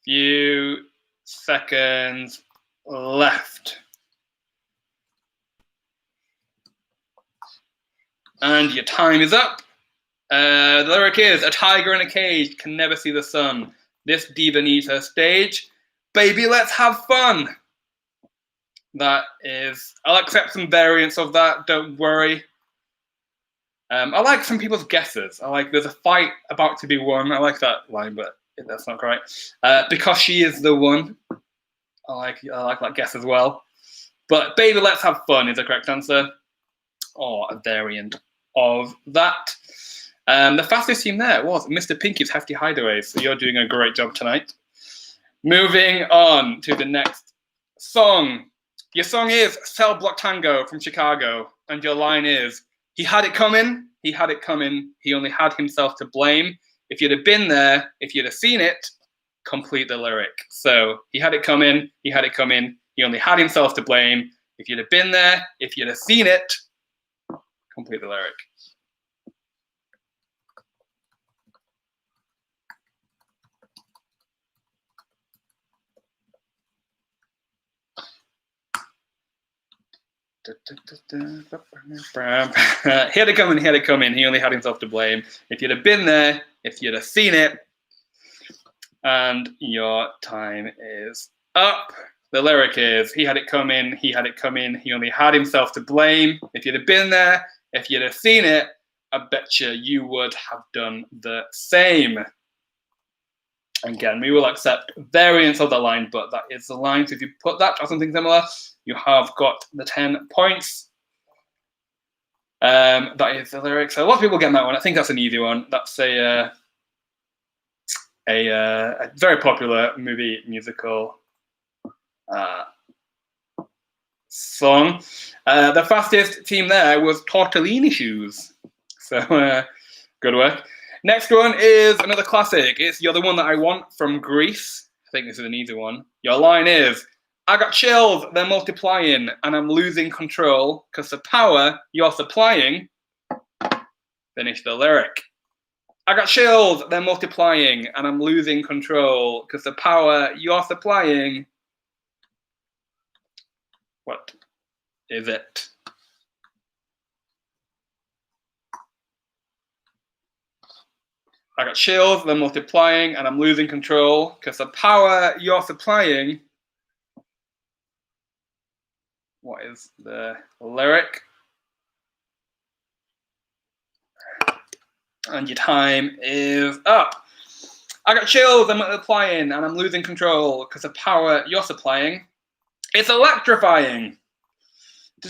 [SPEAKER 1] Few seconds left. And your time is up. The lyric is, a tiger in a cage can never see the sun. This diva needs her stage. Baby, let's have fun. That is, I'll accept some variants of that, don't worry. I like some people's guesses. I like, there's a fight about to be won. I like that line, but that's not right. Because she is the one. I like that guess as well. But baby, let's have fun is the correct answer. Or a variant of that. The fastest team there was Mr. Pinky's Hefty Hideaways. So you're doing a great job tonight. Moving on to the next song. Your song is Cell Block Tango from Chicago, and your line is, he had it coming, he had it coming, he only had himself to blame. If you'd have been there, if you'd have seen it, complete the lyric. So, he had it coming, he had it coming, he only had himself to blame. If you'd have been there, if you'd have seen it, complete the lyric. He had it coming, he had it coming, he only had himself to blame. If you'd have been there, if you'd have seen it, and your time is up. The lyric is, he had it coming, he had it coming, he only had himself to blame. If you'd have been there, if you'd have seen it, I betcha you would have done the same. Again, we will accept variants of that line, but that is the line. So if you put that or something similar, you have got the 10 points. That is the lyric. So a lot of people get that one. I think that's an easy one. That's a very popular movie musical song. The fastest team there was Tortellini Shoes. So good work. Next one is another classic. It's You're the One That I Want from Greece. I think this is an easy one. Your line is, I got chills, they're multiplying, and I'm losing control because the power you're supplying. Finish the lyric. I got chills, they're multiplying, and I'm losing control because the power you're supplying. What is it? I got chills, they're multiplying, and I'm losing control because the power you're supplying. What is the lyric? And your time is up. I got chills, I'm multiplying, and I'm losing control because the power you're supplying. It's electrifying. I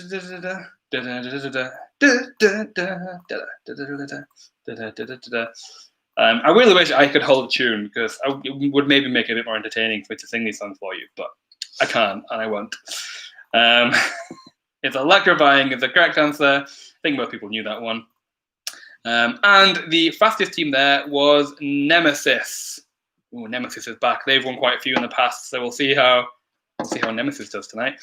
[SPEAKER 1] really wish I could hold a tune because it would maybe make it a bit more entertaining for me to sing these songs for you, but I can't and I won't. It's electrifying is the correct answer. I think most people knew that one. And the fastest team there was Nemesis. Ooh, Nemesis is back. They've won quite a few in the past, so we'll see how Nemesis does tonight.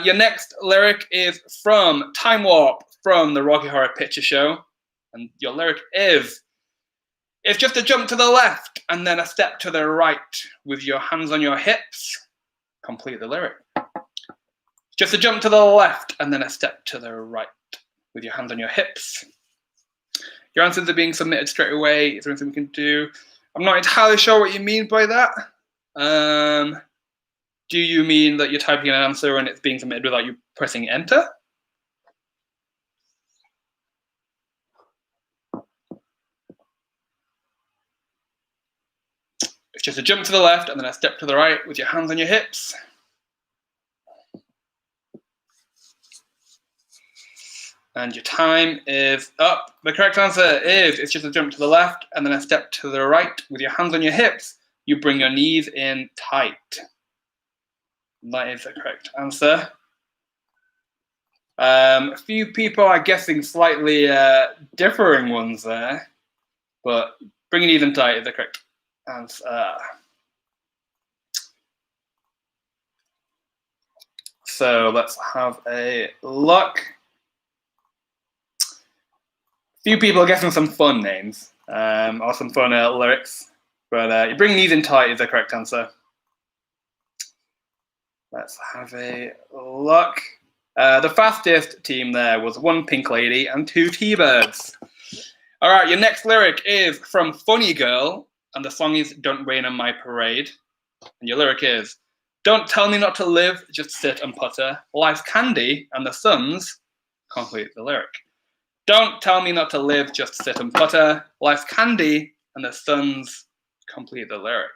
[SPEAKER 1] Your next lyric is from Time Warp from the Rocky Horror Picture Show. And your lyric is, it's just a jump to the left and then a step to the right with your hands on your hips. Complete the lyric. Just a jump to the left and then a step to the right with your hands on your hips. Your answers are being submitted straight away. Is there anything we can do? I'm not entirely sure what you mean by that. Do you mean that you're typing an answer and it's being submitted without you pressing enter? It's just a jump to the left and then a step to the right with your hands on your hips. And your time is up. The correct answer is, it's just a jump to the left and then a step to the right with your hands on your hips. You bring your knees in tight. That is the correct answer. A few people are guessing slightly differing ones there, but bringing knees in tight is the correct answer. So let's have a look. Few people are guessing some fun names or some fun lyrics, but you bring knees in tight is the correct answer. Let's have a look. The fastest team there was one pink lady and two T-Birds. All right, your next lyric is from Funny Girl, and the song is Don't Rain on My Parade. And your lyric is, don't tell me not to live, just sit and putter. Life's candy and the sun's. Complete the lyric. Don't tell me not to live, just sit and putter. Life's candy and the sun's. Complete the lyric.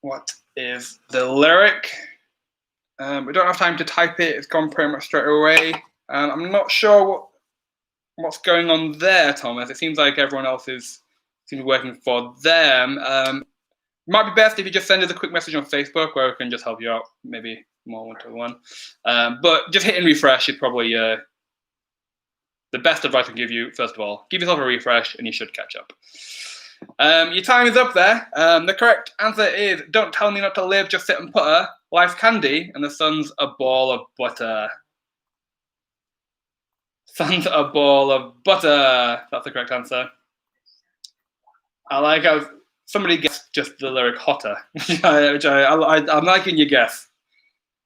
[SPEAKER 1] What is the lyric? We don't have time to type it. It's gone pretty much straight away. I'm not sure what's going on there, Thomas. It seems like everyone else seems to be working for them. It might be best if you just send us a quick message on Facebook where we can just help you out, maybe more one-to-one. But just hitting refresh is probably the best advice I can give you. First of all, give yourself a refresh and you should catch up. Your time is up there. The correct answer is, don't tell me not to live, just sit and putter. Life's candy and the sun's a ball of butter. Sun's a ball of butter. That's the correct answer. I like how somebody guessed just the lyric hotter, which I'm liking your guess.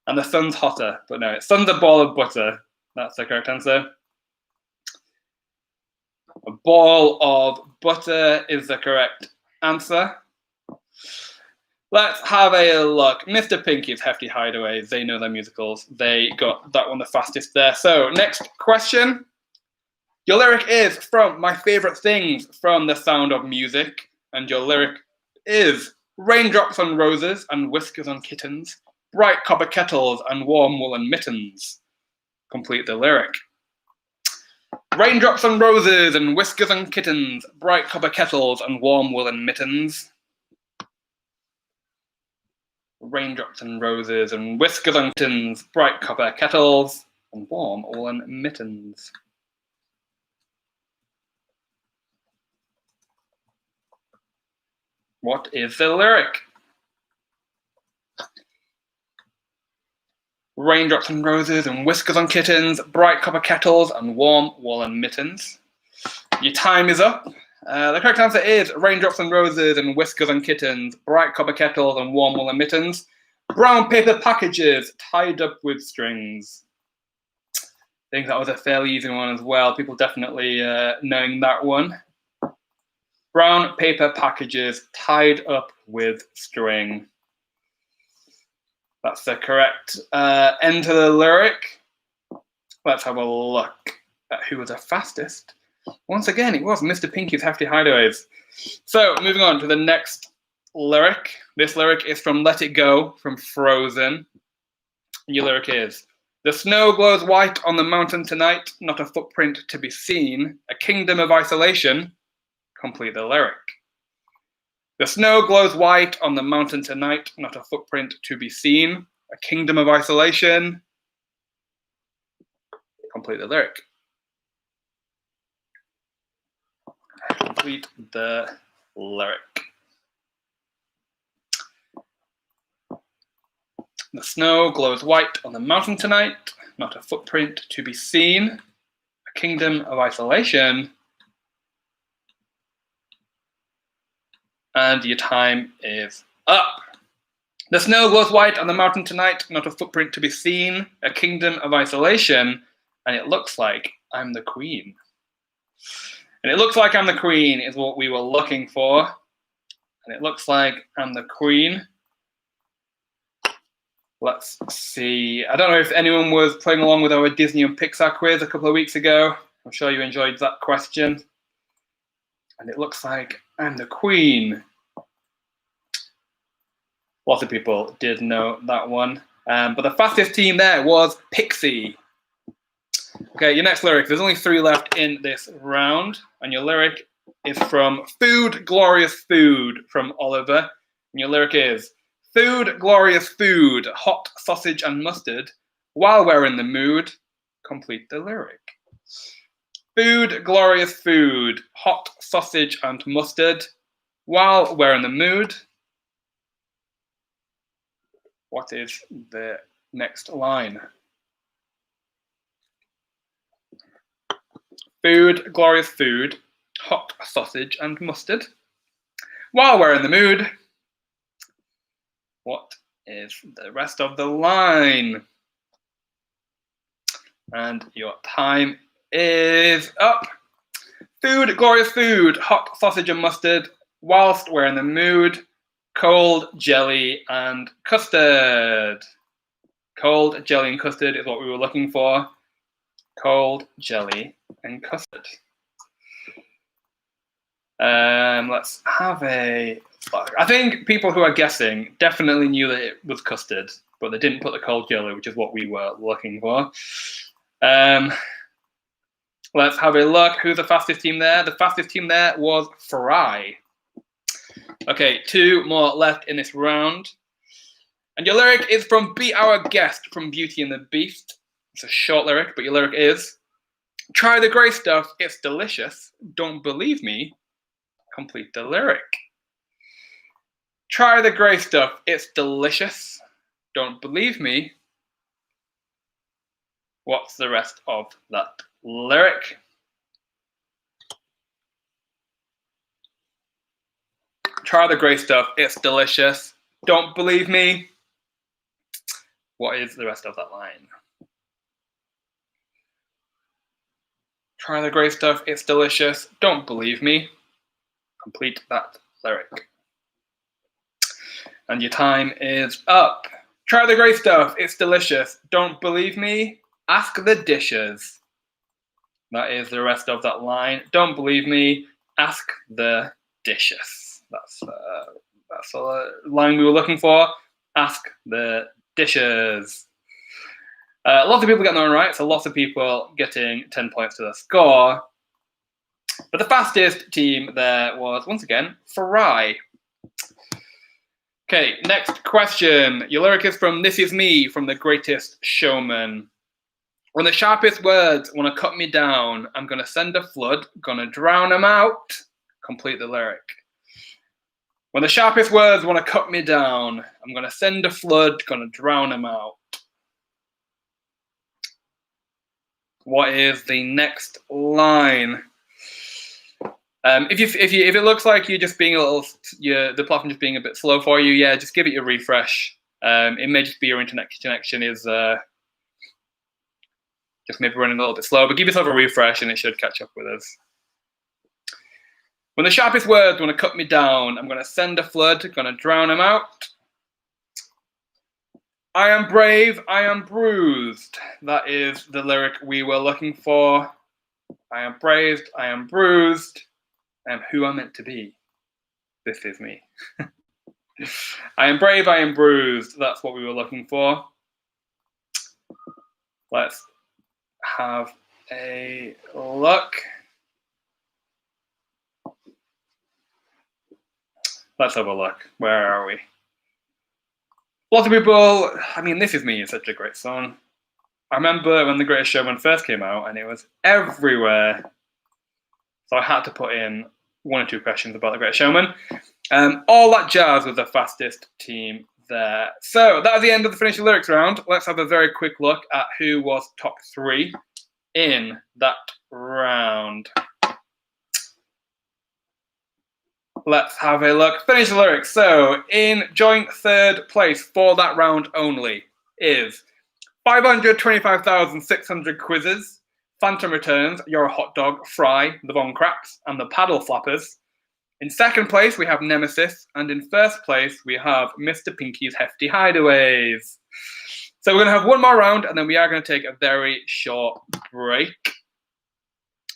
[SPEAKER 1] And the sun's hotter, but no, sun's a ball of butter. That's the correct answer. A ball of butter is the correct answer. Let's have a look. Mr. Pinky's Hefty Hideaway. They know their musicals. They got that one the fastest there. So next question. Your lyric is from My Favorite Things from The Sound of Music. And your lyric is raindrops on roses and whiskers on kittens, bright copper kettles and warm woolen mittens. Complete the lyric. Raindrops on roses and whiskers on kittens, bright copper kettles and warm woolen mittens. Raindrops and roses and whiskers on kittens, bright copper kettles and warm woolen mittens. What is the lyric? Raindrops and roses and whiskers on kittens, bright copper kettles and warm woolen mittens. Your time is up. The correct answer is raindrops and roses and whiskers and kittens, bright copper kettles and warm woolen mittens, brown paper packages tied up with strings. I think that was a fairly easy one as well. People definitely knowing that one. Brown paper packages tied up with string. That's the correct end to the lyric. Let's have a look at who was the fastest. Once again, it was Mr. Pinky's Hefty Hideaways. So, moving on to the next lyric. This lyric is from Let It Go from Frozen. Your lyric is, the snow glows white on the mountain tonight, not a footprint to be seen, a kingdom of isolation. Complete the lyric. The snow glows white on the mountain tonight, not a footprint to be seen, a kingdom of isolation. Complete the lyric. Complete the lyric. The snow glows white on the mountain tonight, not a footprint to be seen, a kingdom of isolation. And your time is up. The snow glows white on the mountain tonight, not a footprint to be seen, a kingdom of isolation, and it looks like I'm the queen. And it looks like I'm the queen is what we were looking for. And it looks like I'm the queen. Let's see. I don't know if anyone was playing along with our Disney and Pixar quiz a couple of weeks ago. I'm sure you enjoyed that question. And it looks like I'm the queen. Lots of people did know that one. But the fastest team there was Pixie. Okay, your next lyric. There's only 3 left in this round. And your lyric is from Food, Glorious Food from Oliver. And your lyric is, food, glorious food, hot sausage and mustard. While we're in the mood, complete the lyric. Food, glorious food, hot sausage and mustard. While we're in the mood. What is the next line? Food, glorious food, hot sausage and mustard. While we're in the mood. What is the rest of the line? And your time is up. Food, glorious food, hot sausage and mustard, whilst we're in the mood, cold jelly and custard. Cold jelly and custard is what we were looking for. Cold jelly and custard. Let's have a look. I think people who are guessing definitely knew that it was custard, but they didn't put the cold jelly, which is what we were looking for. Let's have a look. Who's the fastest team there? The fastest team there was Fry. Okay, 2 more left in this round. And your lyric is from Be Our Guest from Beauty and the Beast. It's a short lyric, but your lyric is, try the grey stuff, it's delicious. Don't believe me. Complete the lyric. Try the grey stuff, it's delicious. Don't believe me. What's the rest of that lyric? Try the grey stuff, it's delicious. Don't believe me. What is the rest of that line? Try the grey stuff, it's delicious. Don't believe me. Complete that lyric. And your time is up. Try the grey stuff, it's delicious. Don't believe me. Ask the dishes. That is the rest of that line. Don't believe me. Ask the dishes. That's the line we were looking for. Ask the dishes. Lots of people getting that one right, so lots of people getting 10 points to the score. But the fastest team there was, once again, Fry. Okay, next question. Your lyric is from This Is Me from The Greatest Showman. When the sharpest words want to cut me down, I'm going to send a flood, going to drown them out. Complete the lyric. When the sharpest words want to cut me down, I'm going to send a flood, going to drown them out. What is the next line? If it looks like you're just being the platform just being a bit slow for you, yeah, just give it a refresh. It may just be your internet connection is just maybe running a little bit slow, but give yourself a refresh and it should catch up with us. When the sharpest words want to cut me down, I'm going to send a flood, going to drown them out. I am brave, I am bruised. That is the lyric we were looking for. I am brave, I am bruised. I am who I'm meant to be. This is me. I am brave, I am bruised. That's what we were looking for. Let's have a look. Let's have a look. Where are we? Lots of people, I mean, This Is Me is such a great song. I remember when The Greatest Showman first came out and it was everywhere. So I had to put in 1 or 2 questions about The Greatest Showman. All That Jazz was the fastest team there. So that was the end of the Finish the Lyrics round. Let's have a very quick look at who was top 3 in that round. Let's have a look. Finish the Lyrics. So in joint 3rd place for that round only is 525,600 quizzes, Phantom Returns, You're a Hot Dog, Fry, The Von Craps, and The Paddle Flappers. In 2nd place, we have Nemesis, and in 1st place, we have Mr. Pinky's Hefty Hideaways. So we're going to have 1 more round, and then we are going to take a very short break.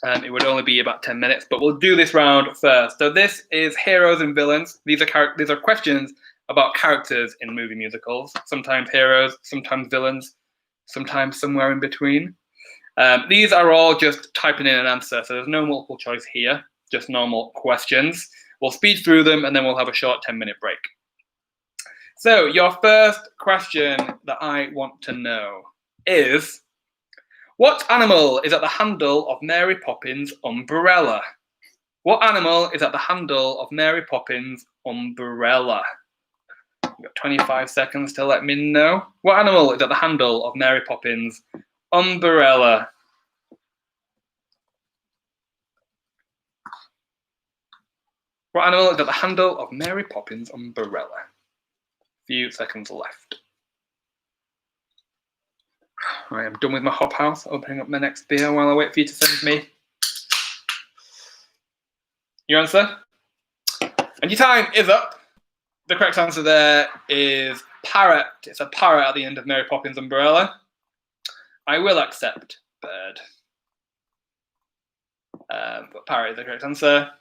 [SPEAKER 1] It would only be about 10 minutes, but we'll do this round first. So this is Heroes and Villains. These are questions about characters in movie musicals. Sometimes heroes, sometimes villains, sometimes somewhere in between. These are all just typing in an answer, so there's no multiple choice here, just normal questions. We'll speed through them, and then we'll have a short 10-minute break. So your first question that I want to know is, what animal is at the handle of Mary Poppins' umbrella? What animal is at the handle of Mary Poppins' umbrella? You've got 25 seconds to let me know. What animal is at the handle of Mary Poppins' umbrella? What animal is at the handle of Mary Poppins' umbrella? Few seconds left. I am done with my hop house, opening up my next beer while I wait for you to send me your answer. And your time is up. The correct answer there is parrot. It's a parrot at the end of Mary Poppins' umbrella. I will accept bird. But parrot is the correct answer.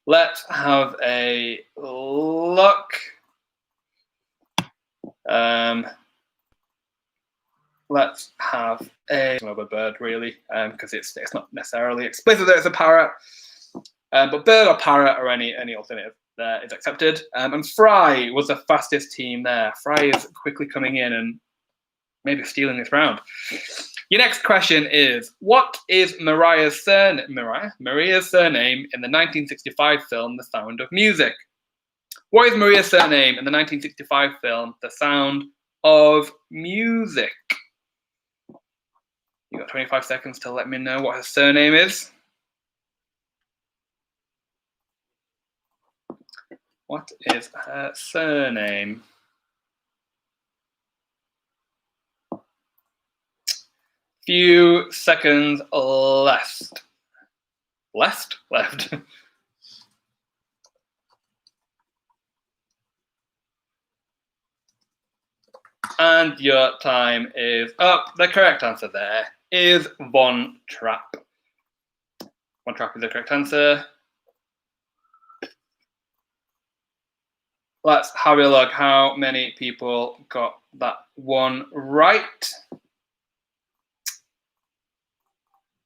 [SPEAKER 1] Let's have a look. Let's have another bird, really, because it's not necessarily explicit that it's a parrot. But bird or parrot or any alternative there is accepted. And Fry was the fastest team there. Fry is quickly coming in and maybe stealing this round. Your next question is, what is Maria's surname in the 1965 film The Sound of Music? What is Maria's surname in the 1965 film The Sound of Music? You've got 25 seconds to let me know what her surname is. What is her surname? Few seconds left. Left? And your time is up. The correct answer there is Von Trapp. Von Trapp is the correct answer. Let's have a look how many people got that one right.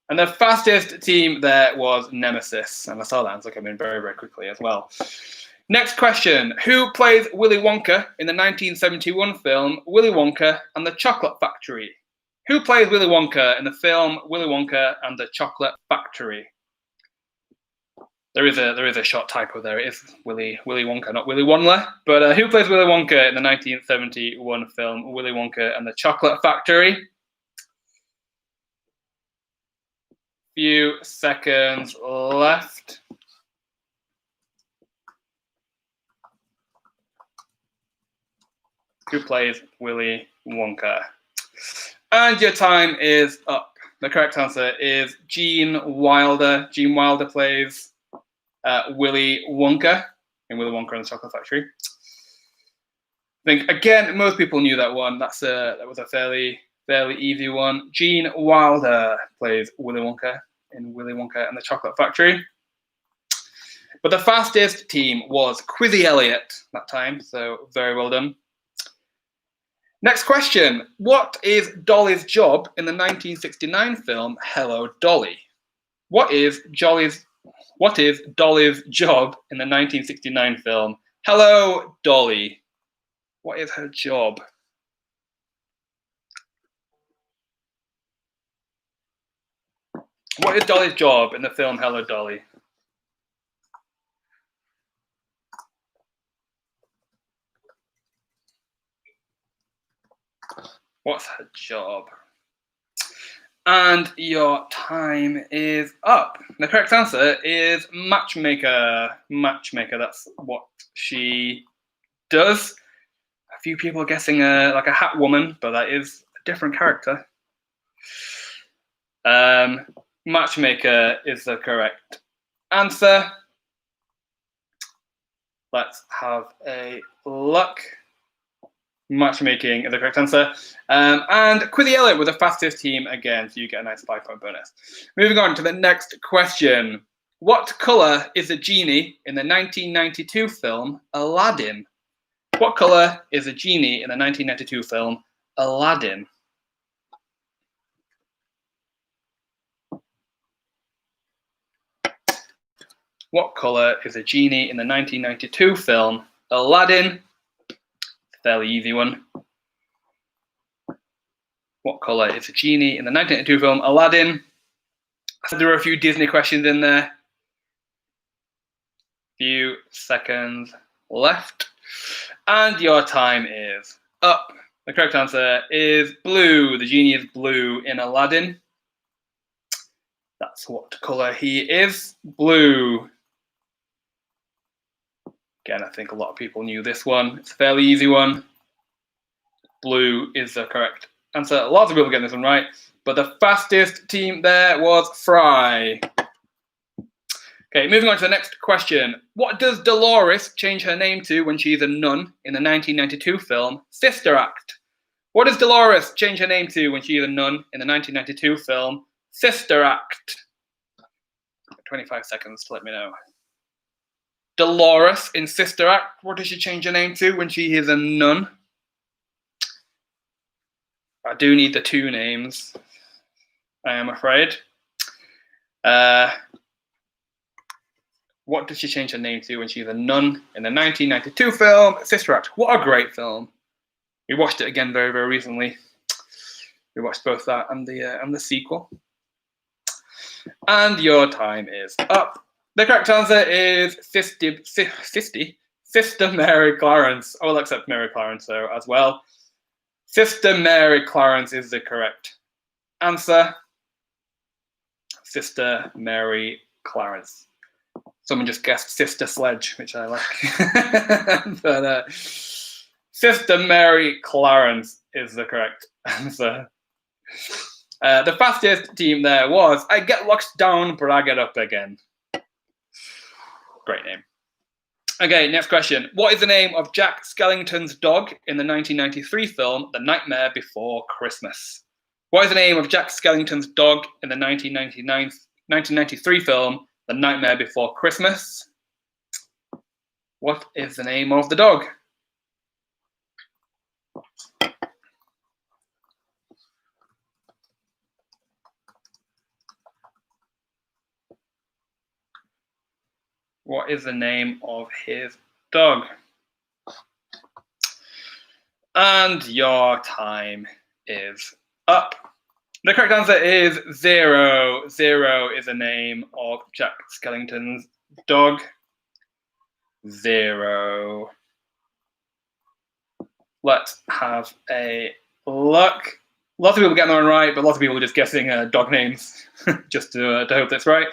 [SPEAKER 1] And the fastest team there was Nemesis. And I saw that answer come in very, very quickly as well. Next question. Who plays Willy Wonka in the 1971 film Willy Wonka and the Chocolate Factory? Who plays Willy Wonka in the film Willy Wonka and the Chocolate Factory? There is a short typo there. It is Willy Wonka, not Willy Wonler. But who plays Willy Wonka in the 1971 film Willy Wonka and the Chocolate Factory? Few seconds left. Who plays Willy Wonka? And your time is up. The correct answer is Gene Wilder. Gene Wilder plays Willy Wonka in Willy Wonka and the Chocolate Factory. I think again most people knew that one. That was a fairly easy one. Gene Wilder plays Willy Wonka in Willy Wonka and the Chocolate Factory. But the fastest team was Quizzy Elliott that time, so very well done. Next question. What is Dolly's job in the 1969 film Hello, Dolly? What is Dolly's job in the 1969 film Hello, Dolly? What is her job? What is Dolly's job in the film Hello, Dolly? What's her job? And your time is up. The correct answer is matchmaker. Matchmaker, that's what she does. A few people are guessing like a hat woman, but that is a different character. Matchmaker is the correct answer. Let's have a look. Matchmaking is the correct answer. And Quizzy Elliott with the fastest team again, so you get a nice 5-point bonus. Moving on to the next question. What colour is a genie in the 1992 film Aladdin? What colour is a genie in the 1992 film Aladdin? What colour is a genie in the 1992 film Aladdin? Fairly easy one. What colour is a genie in the 1992 film Aladdin? So there are a few Disney questions in there. Few seconds left. And your time is up. The correct answer is blue. The genie is blue in Aladdin. That's what colour he is. Blue. Again, I think a lot of people knew this one. It's a fairly easy one. Blue is the correct answer. Lots of people getting this one right. But the fastest team there was Fry. Okay, moving on to the next question. What does Dolores change her name to when she's a nun in the 1992 film Sister Act? What does Dolores change her name to when she's a nun in the 1992 film Sister Act? 25 seconds to let me know. Dolores in Sister Act, what does she change her name to when she is a nun? I do need the two names, I am afraid. What did she change her name to when she's a nun in the 1992 film Sister Act? What a great film. We watched it again very, very recently. We watched both that and the sequel. And your time is up. The correct answer is Sister Mary Clarence. I will accept Mary Clarence though as well. Sister Mary Clarence is the correct answer. Sister Mary Clarence. Someone just guessed Sister Sledge, which I like. But Sister Mary Clarence is the correct answer. The fastest team there was I Get Locked Down, but I Get Up Again. Great name. Okay, next question. What is the name of Jack Skellington's dog in the 1993 film The Nightmare Before Christmas? What is the name of Jack Skellington's dog in the 1993 film The Nightmare Before Christmas? What is the name of the dog? What is the name of his dog? And your time is up. The correct answer is Zero. Zero is the name of Jack Skellington's dog. Zero. Let's have a look. Lots of people getting that one right, but lots of people just guessing dog names just to hope that's right.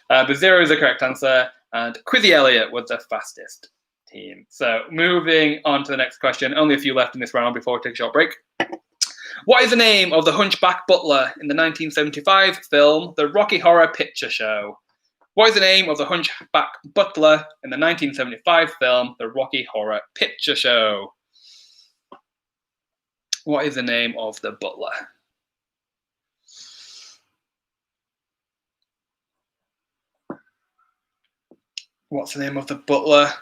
[SPEAKER 1] But 0 is the correct answer, and Quizzy Elliott was the fastest team. So moving on to the next question. Only a few left in this round before we take a short break. What is the name of the Hunchback Butler in the 1975 film The Rocky Horror Picture Show? What is the name of the Hunchback Butler in the 1975 film The Rocky Horror Picture Show? What is the name of the butler? What's the name of the butler?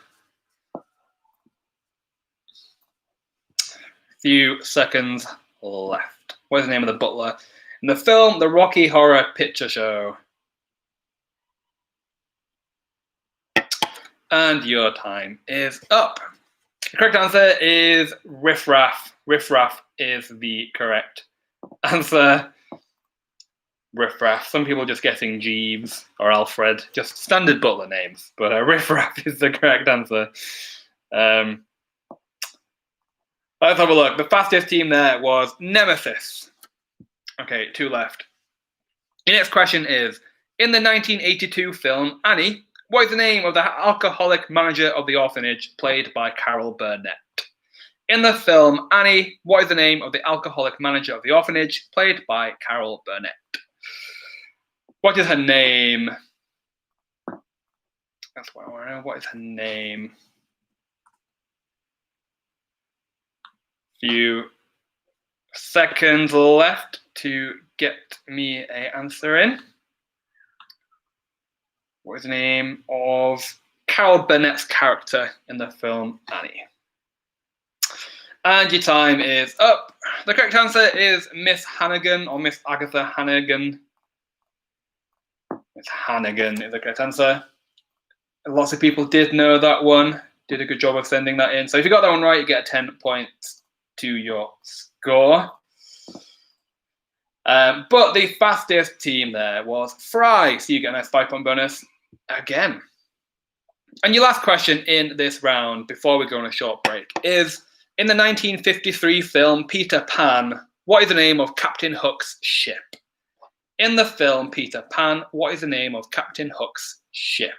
[SPEAKER 1] Few seconds left. What is the name of the butler in the film The Rocky Horror Picture Show? And your time is up. The correct answer is Riff Raff. Riff Raff is the correct answer. Riff Raff. Some people just guessing Jeeves or Alfred, just standard butler names, but Riff Raff is the correct answer. Let's have a look. The fastest team there was Nemesis. Okay, 2 left. The next question is, in the 1982 film Annie, what is the name of the alcoholic manager of the orphanage played by Carol Burnett? In the film Annie, what is the name of the alcoholic manager of the orphanage played by Carol Burnett? What is her name? That's what I want to know. What is her name? Few seconds left to get me an answer in. What is the name of Carol Burnett's character in the film Annie? And your time is up. The correct answer is Miss Hannigan, or Miss Agatha Hannigan. Miss Hannigan is the correct answer. Lots of people did know that one. Did a good job of sending that in. So if you got that one right, you get 10 points to your score. But the fastest team there was Fry. So you get a nice 5-point bonus again. And your last question in this round, before we go on a short break, is in the 1953 film Peter Pan, what is the name of Captain Hook's ship? In the film Peter Pan, what is the name of Captain Hook's ship?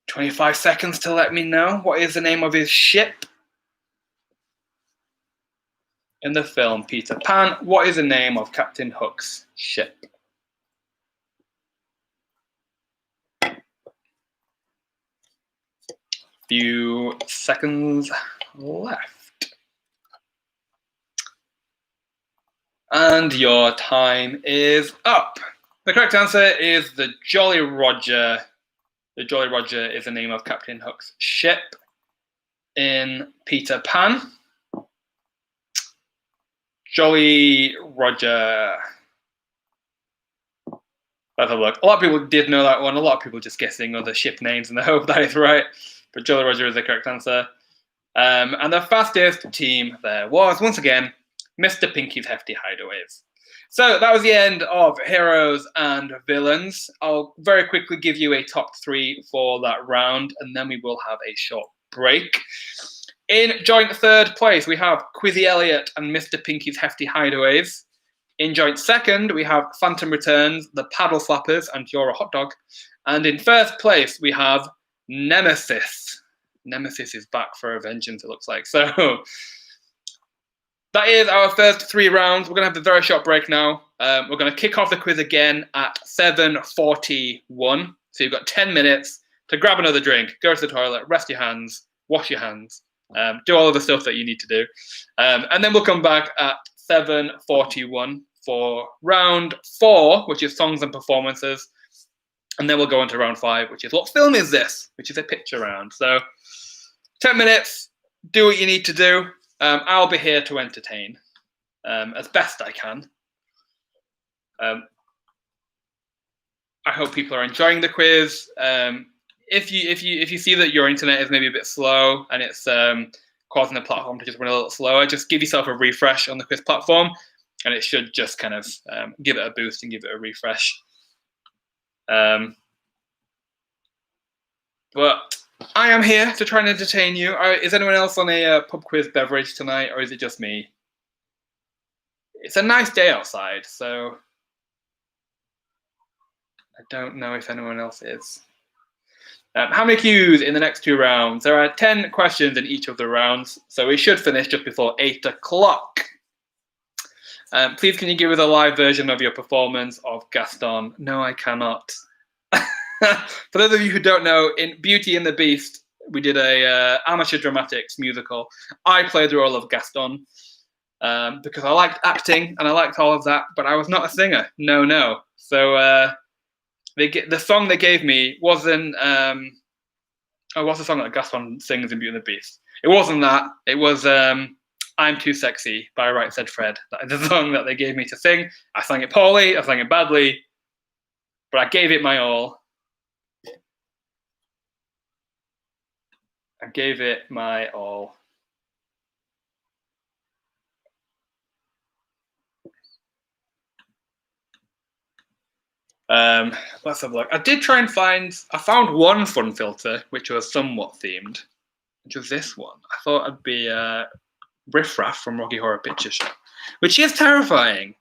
[SPEAKER 1] 25 seconds to let me know. What is the name of his ship? In the film Peter Pan, what is the name of Captain Hook's ship? Few seconds left. And your time is up. The correct answer is the Jolly Roger. The Jolly Roger is the name of Captain Hook's ship in Peter Pan. Jolly Roger. Let's have a look. A lot of people did know that one. A lot of people just guessing other ship names in the hope that is right. But Jolly Roger is the correct answer. And the fastest team there was, once again, Mr. Pinky's Hefty Hideaways. So that was the end of Heroes and Villains. I'll very quickly give you a top 3 for that round, and then we will have a short break. In joint third place, we have Quizzy Elliott and Mr. Pinky's Hefty Hideaways. In joint second, we have Phantom Returns, The Paddle Slappers, and You're a Hot Dog. And in first place, we have Nemesis. Nemesis is back for a vengeance, it looks like. So that is our first 3 rounds. We're going to have a very short break now. We're going to kick off the quiz again at 7:41. So you've got 10 minutes to grab another drink, go to the toilet, rest your hands, wash your hands, do all of the stuff that you need to do. And then we'll come back at 7:41 for round 4, which is songs and performances. And then we'll go into round 5, which is what film is this, which is a picture round. So 10 minutes, do what you need to do. I'll be here to entertain as best I can. I hope people are enjoying the quiz. If you see that your internet is maybe a bit slow and it's causing the platform to just run a little slower, just give yourself a refresh on the quiz platform, and it should just kind of give it a boost and give it a refresh. But I am here to try and entertain you. Is anyone else on a pub quiz beverage tonight, or is it just me? It's a nice day outside, so I don't know if anyone else is. How many cues in the next 2 rounds? There are 10 questions in each of the rounds, so we should finish just before 8 o'clock. Please, can you give us a live version of your performance of Gaston? No, I cannot. For those of you who don't know, in Beauty and the Beast, we did a amateur dramatics musical. I played the role of Gaston because I liked acting and I liked all of that, but I was not a singer. No. So the song they gave me wasn't. What's the song that Gaston sings in Beauty and the Beast? It wasn't that. It was I'm Too Sexy by Right Said Fred. That is the song that they gave me to sing. I sang it poorly, I sang it badly, but I gave it my all. I gave it my all. Let's have a look. I did try and I found one fun filter, which was somewhat themed, which was this one. I thought it'd be Riff Raff from Rocky Horror Picture Show, which is terrifying,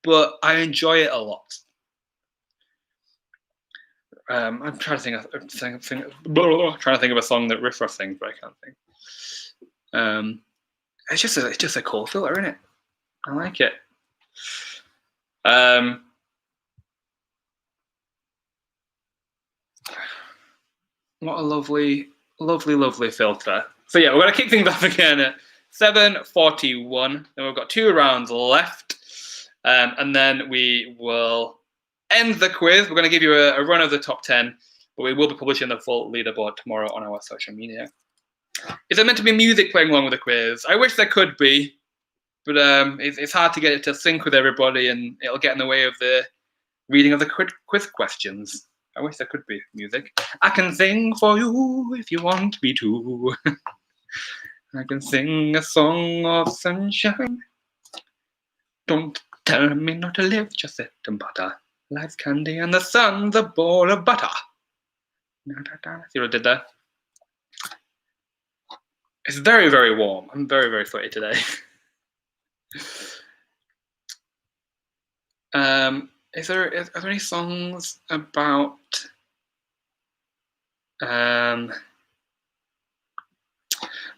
[SPEAKER 1] but I enjoy it a lot. I'm trying to think of a song that Riff Raff sings, but I can't think. It's just a cool filter, isn't it? I like it. What a lovely filter. So yeah, we're gonna kick things off again at 7:41. Then we've got 2 rounds left, and then we will end the quiz. We're going to give you a run of the top 10, but we will be publishing the full leaderboard tomorrow on our social media. Is there meant to be music playing along with the quiz? I wish there could be, but it's hard to get it to sync with everybody, and it'll get in the way of the reading of the quiz questions. I wish there could be music. I can sing for you if you want me to. I can sing a song of sunshine. Don't tell me not to live, just sit and butter. Life's candy and the sun's a bowl of butter. See what I did there? It's very, very warm. I'm very, very sweaty today. Are there any songs about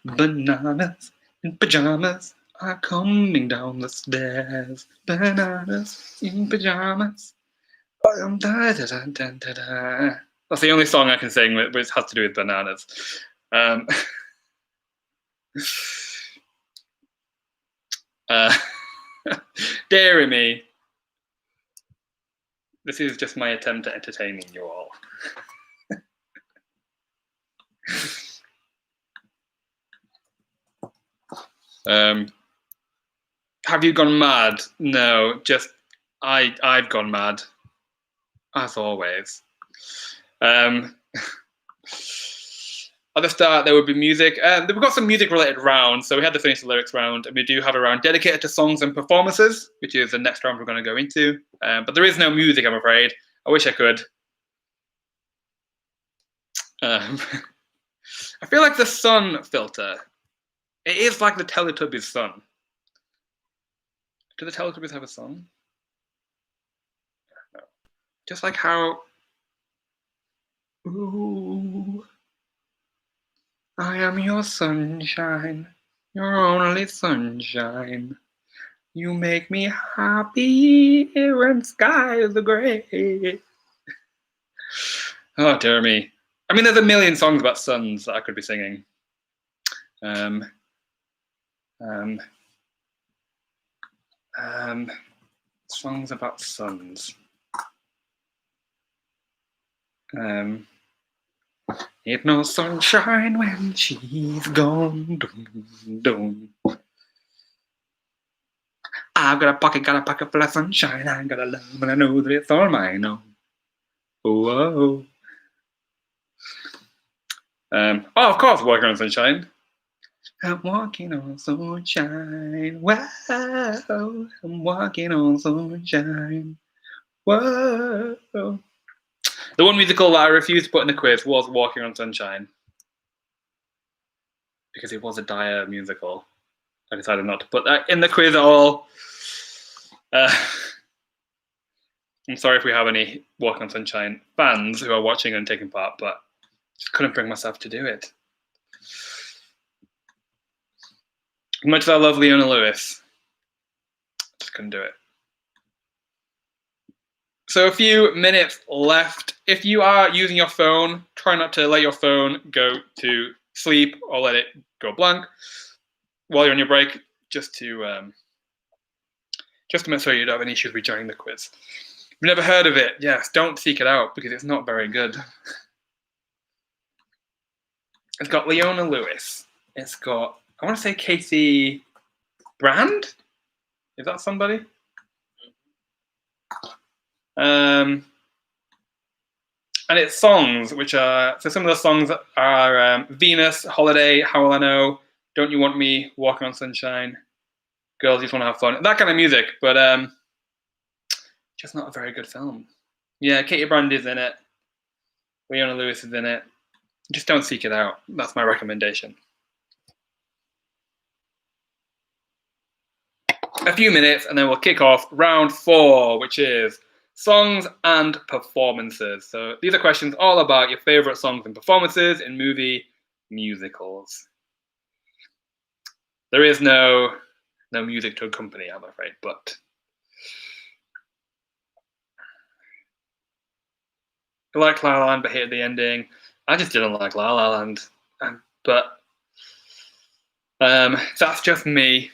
[SPEAKER 1] bananas in pajamas are coming down the stairs? Bananas in pajamas. That's the only song I can sing which has to do with bananas. Dear me. This is just my attempt at entertaining you all. Have you gone mad? No, just I've gone mad. As always. At the start, there would be music. We've got some music-related rounds, so we had to finish the lyrics round, and we do have a round dedicated to songs and performances, which is the next round we're going to go into. But there is no music, I'm afraid. I wish I could. I feel like the sun filter, it is like the Teletubbies sun. Do the Teletubbies have a song? No. Just like how... Ooh, I am your sunshine, your only sunshine. You make me happy when skies are gray. Oh, dear me. I mean, there's a million songs about suns that I could be singing. Songs about suns. Ain't no sunshine when she's gone. Dun, dun. I've got a pocket full of sunshine. I got a love, and I know that it's all mine. Oh, of course, Walking on Sunshine. I'm walking on sunshine. Wow, I'm walking on sunshine. Whoa. The one musical that I refused to put in the quiz was Walking on Sunshine. Because it was a dire musical. I decided not to put that in the quiz at all. Uh, I'm sorry if we have any Walk on Sunshine fans who are watching and taking part, but just couldn't bring myself to do it. As much as I love Leona Lewis, just couldn't do it. So a few minutes left. If you are using your phone, try not to let your phone go to sleep or let it go blank while you're on your break, just to make sure you don't have any issues rejoining the quiz. If you've never heard of it, yes, don't seek it out because it's not very good. It's got Leona Lewis. It's got, I want to say Casey Brand? Is that somebody? And it's songs which are, so some of the songs are Venus, Holiday, How Will I Know, Don't You Want Me, Walking on Sunshine, Girls Just Want to Have Fun, that kind of music, but just not a very good film. Yeah, Katie Brand is in it. Leona Lewis is in it. Just don't seek it out. That's my recommendation. A few minutes and then we'll kick off round 4, which is songs and performances. So these are questions all about your favorite songs and performances in movie musicals. There is no music to accompany, I'm afraid, but I like La La Land, but hated the ending. I just didn't like La La Land, but that's just me.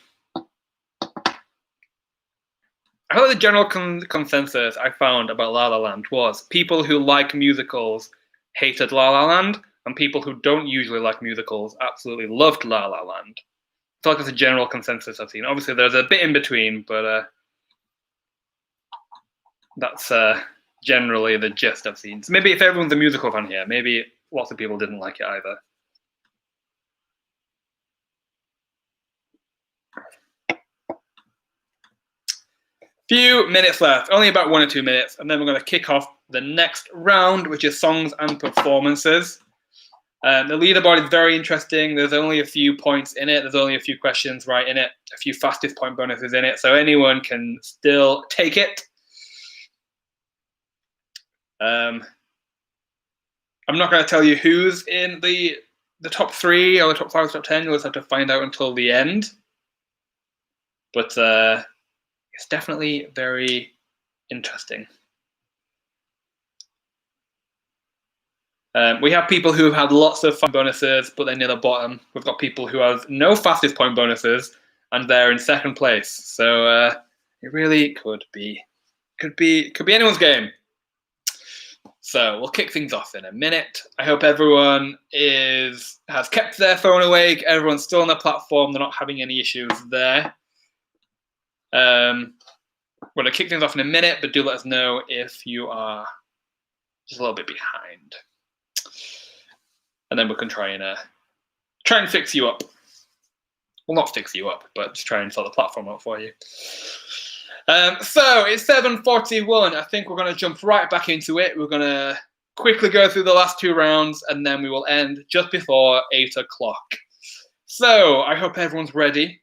[SPEAKER 1] I thought the general consensus I found about La La Land was people who like musicals hated La La Land, and people who don't usually like musicals absolutely loved La La Land. I feel like that's a general consensus I've seen. Obviously, there's a bit in between, but that's generally the gist I've seen. So maybe if everyone's a musical fan here, maybe lots of people didn't like it either. Few minutes left, only about 1 or 2 minutes, and then we're going to kick off the next round, which is songs and performances. The leaderboard is very interesting. There's only a few points in it. There's only a few questions right in it, a few fastest point bonuses in it, so anyone can still take it. I'm not going to tell you who's in the top 3 or the top 5 or top 10. You'll just have to find out until the end. But it's definitely very interesting. We have people who have had lots of fun bonuses, but they're near the bottom. We've got people who have no fastest point bonuses, and they're in second place. So it really could be anyone's game. So we'll kick things off in a minute. I hope everyone has kept their phone awake. Everyone's still on the platform. They're not having any issues there. We're going to kick things off in a minute, but do let us know if you are just a little bit behind. And then we can try and fix you up. Well, not fix you up, but just try and sort the platform out for you. So it's 7:41. I think we're going to jump right back into it. We're going to quickly go through the last 2 rounds, and then we will end just before 8 o'clock. So I hope everyone's ready.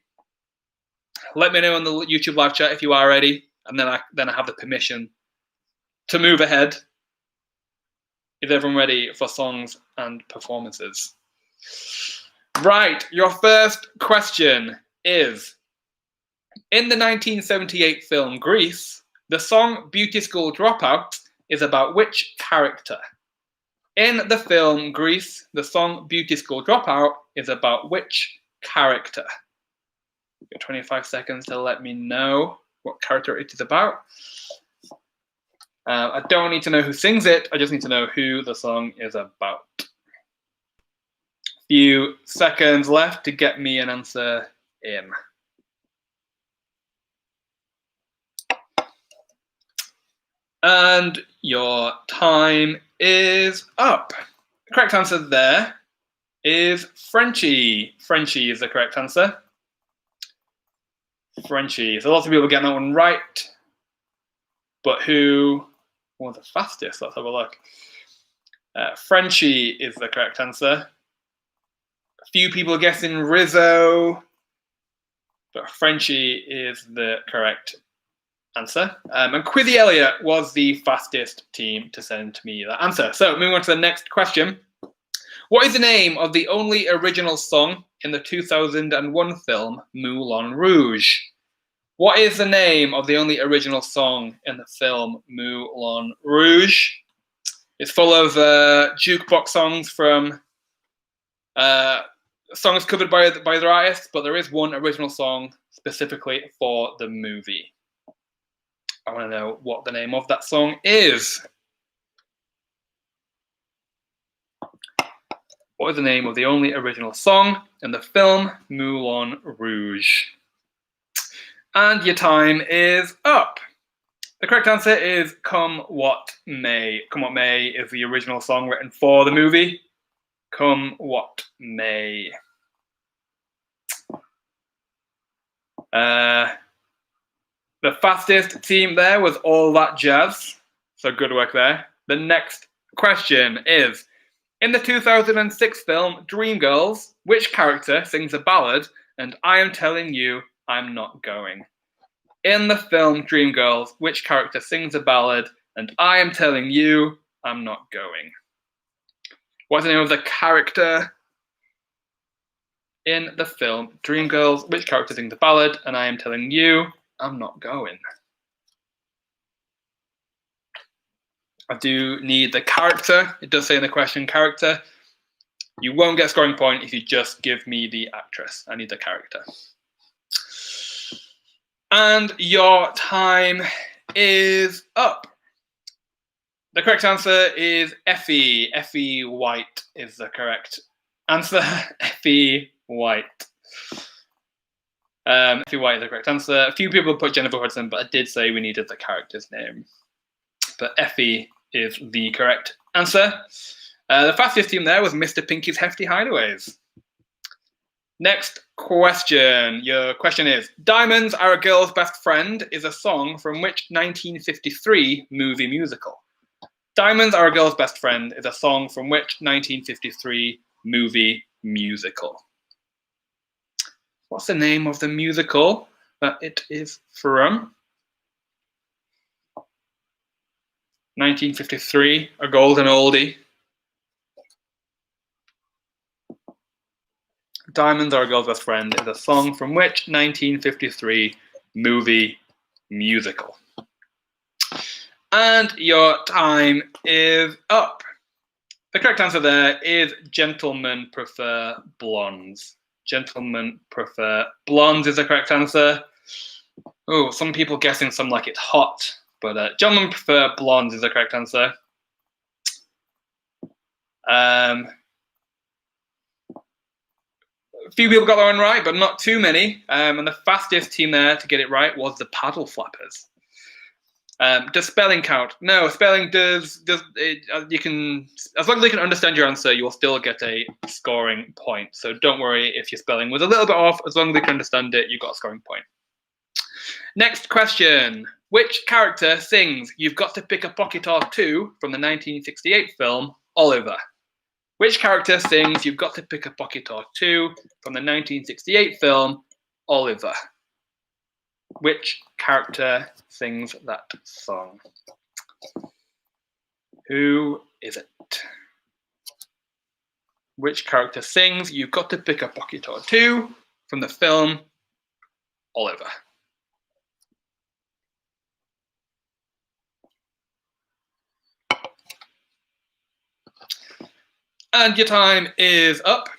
[SPEAKER 1] Let me know in the YouTube live chat if you are ready, and then I have the permission to move ahead. Is everyone ready for songs and performances? Right, your first question is, in the 1978 film Grease, the song Beauty School Dropout is about which character? In the film Grease, the song Beauty School Dropout is about which character? You got 25 seconds to let me know what character it is about. I don't need to know who sings it, I just need to know who the song is about. Few seconds left to get me an answer in. And your time is up. The correct answer there is Frenchie. Frenchie is the correct answer. Frenchie. So lots of people getting that one right. But who was the fastest? Let's have a look. Frenchie is the correct answer. A few people guessing Rizzo, but Frenchie is the correct answer. And Quizzy Elliott was the fastest team to send me that answer. So moving on to the next question. What is the name of the only original song in the 2001 film Moulin Rouge? What is the name of the only original song in the film Moulin Rouge? It's full of jukebox songs from songs covered by the artists, but there is one original song specifically for the movie. I want to know what the name of that song is. What is the name of the only original song in the film Moulin Rouge? And your time is up. The correct answer is Come What May. Come What May is the original song written for the movie. Come What May. The fastest team there was All That Jazz. So good work there. The next question is, in the 2006 film Dreamgirls, which character sings a ballad and I Am Telling You I'm Not Going? In the film Dreamgirls, which character sings a ballad and I Am Telling You I'm Not Going? What's the name of the character in the film Dreamgirls, which character sings the ballad and I Am Telling You I'm Not Going? I do need the character. It does say in the question character. You won't get a scoring point if you just give me the actress. I need the character. And your time is up. The correct answer is Effie. Effie White is the correct answer. Effie White. Effie White is the correct answer. A few people put Jennifer Hudson, but I did say we needed the character's name. But Effie is the correct answer. The fastest team there was Mr. Pinky's Hefty Hideaways. Next question. Your question is, Diamonds Are a Girl's Best Friend is a song from which 1953 movie musical? Diamonds Are a Girl's Best Friend is a song from which 1953 movie musical? What's the name of the musical that it is from? 1953, a golden oldie. Diamonds Are a Girl's Best Friend is a song from which 1953 movie musical? And your time is up. The correct answer there is Gentlemen Prefer Blondes. Gentlemen Prefer Blondes is the correct answer. Oh, some people guessing some like it's hot, but Gentlemen Prefer Blondes is the correct answer. A few people got that one right, but not too many. And the fastest team there to get it right was the Paddle Flappers. Does spelling count? No, spelling does you can, as long as you can understand your answer, you will still get a scoring point. So don't worry if your spelling was a little bit off. As long as you can understand it, you got a scoring point. Next question. Which character sings You've Got to Pick a Pocket or Two from the 1968 film Oliver? Which character sings You've Got to Pick a Pocket or Two from the 1968 film Oliver? Which character sings that song? Who is it? Which character sings You've Got to Pick a Pocket or Two from the film Oliver? And your time is up.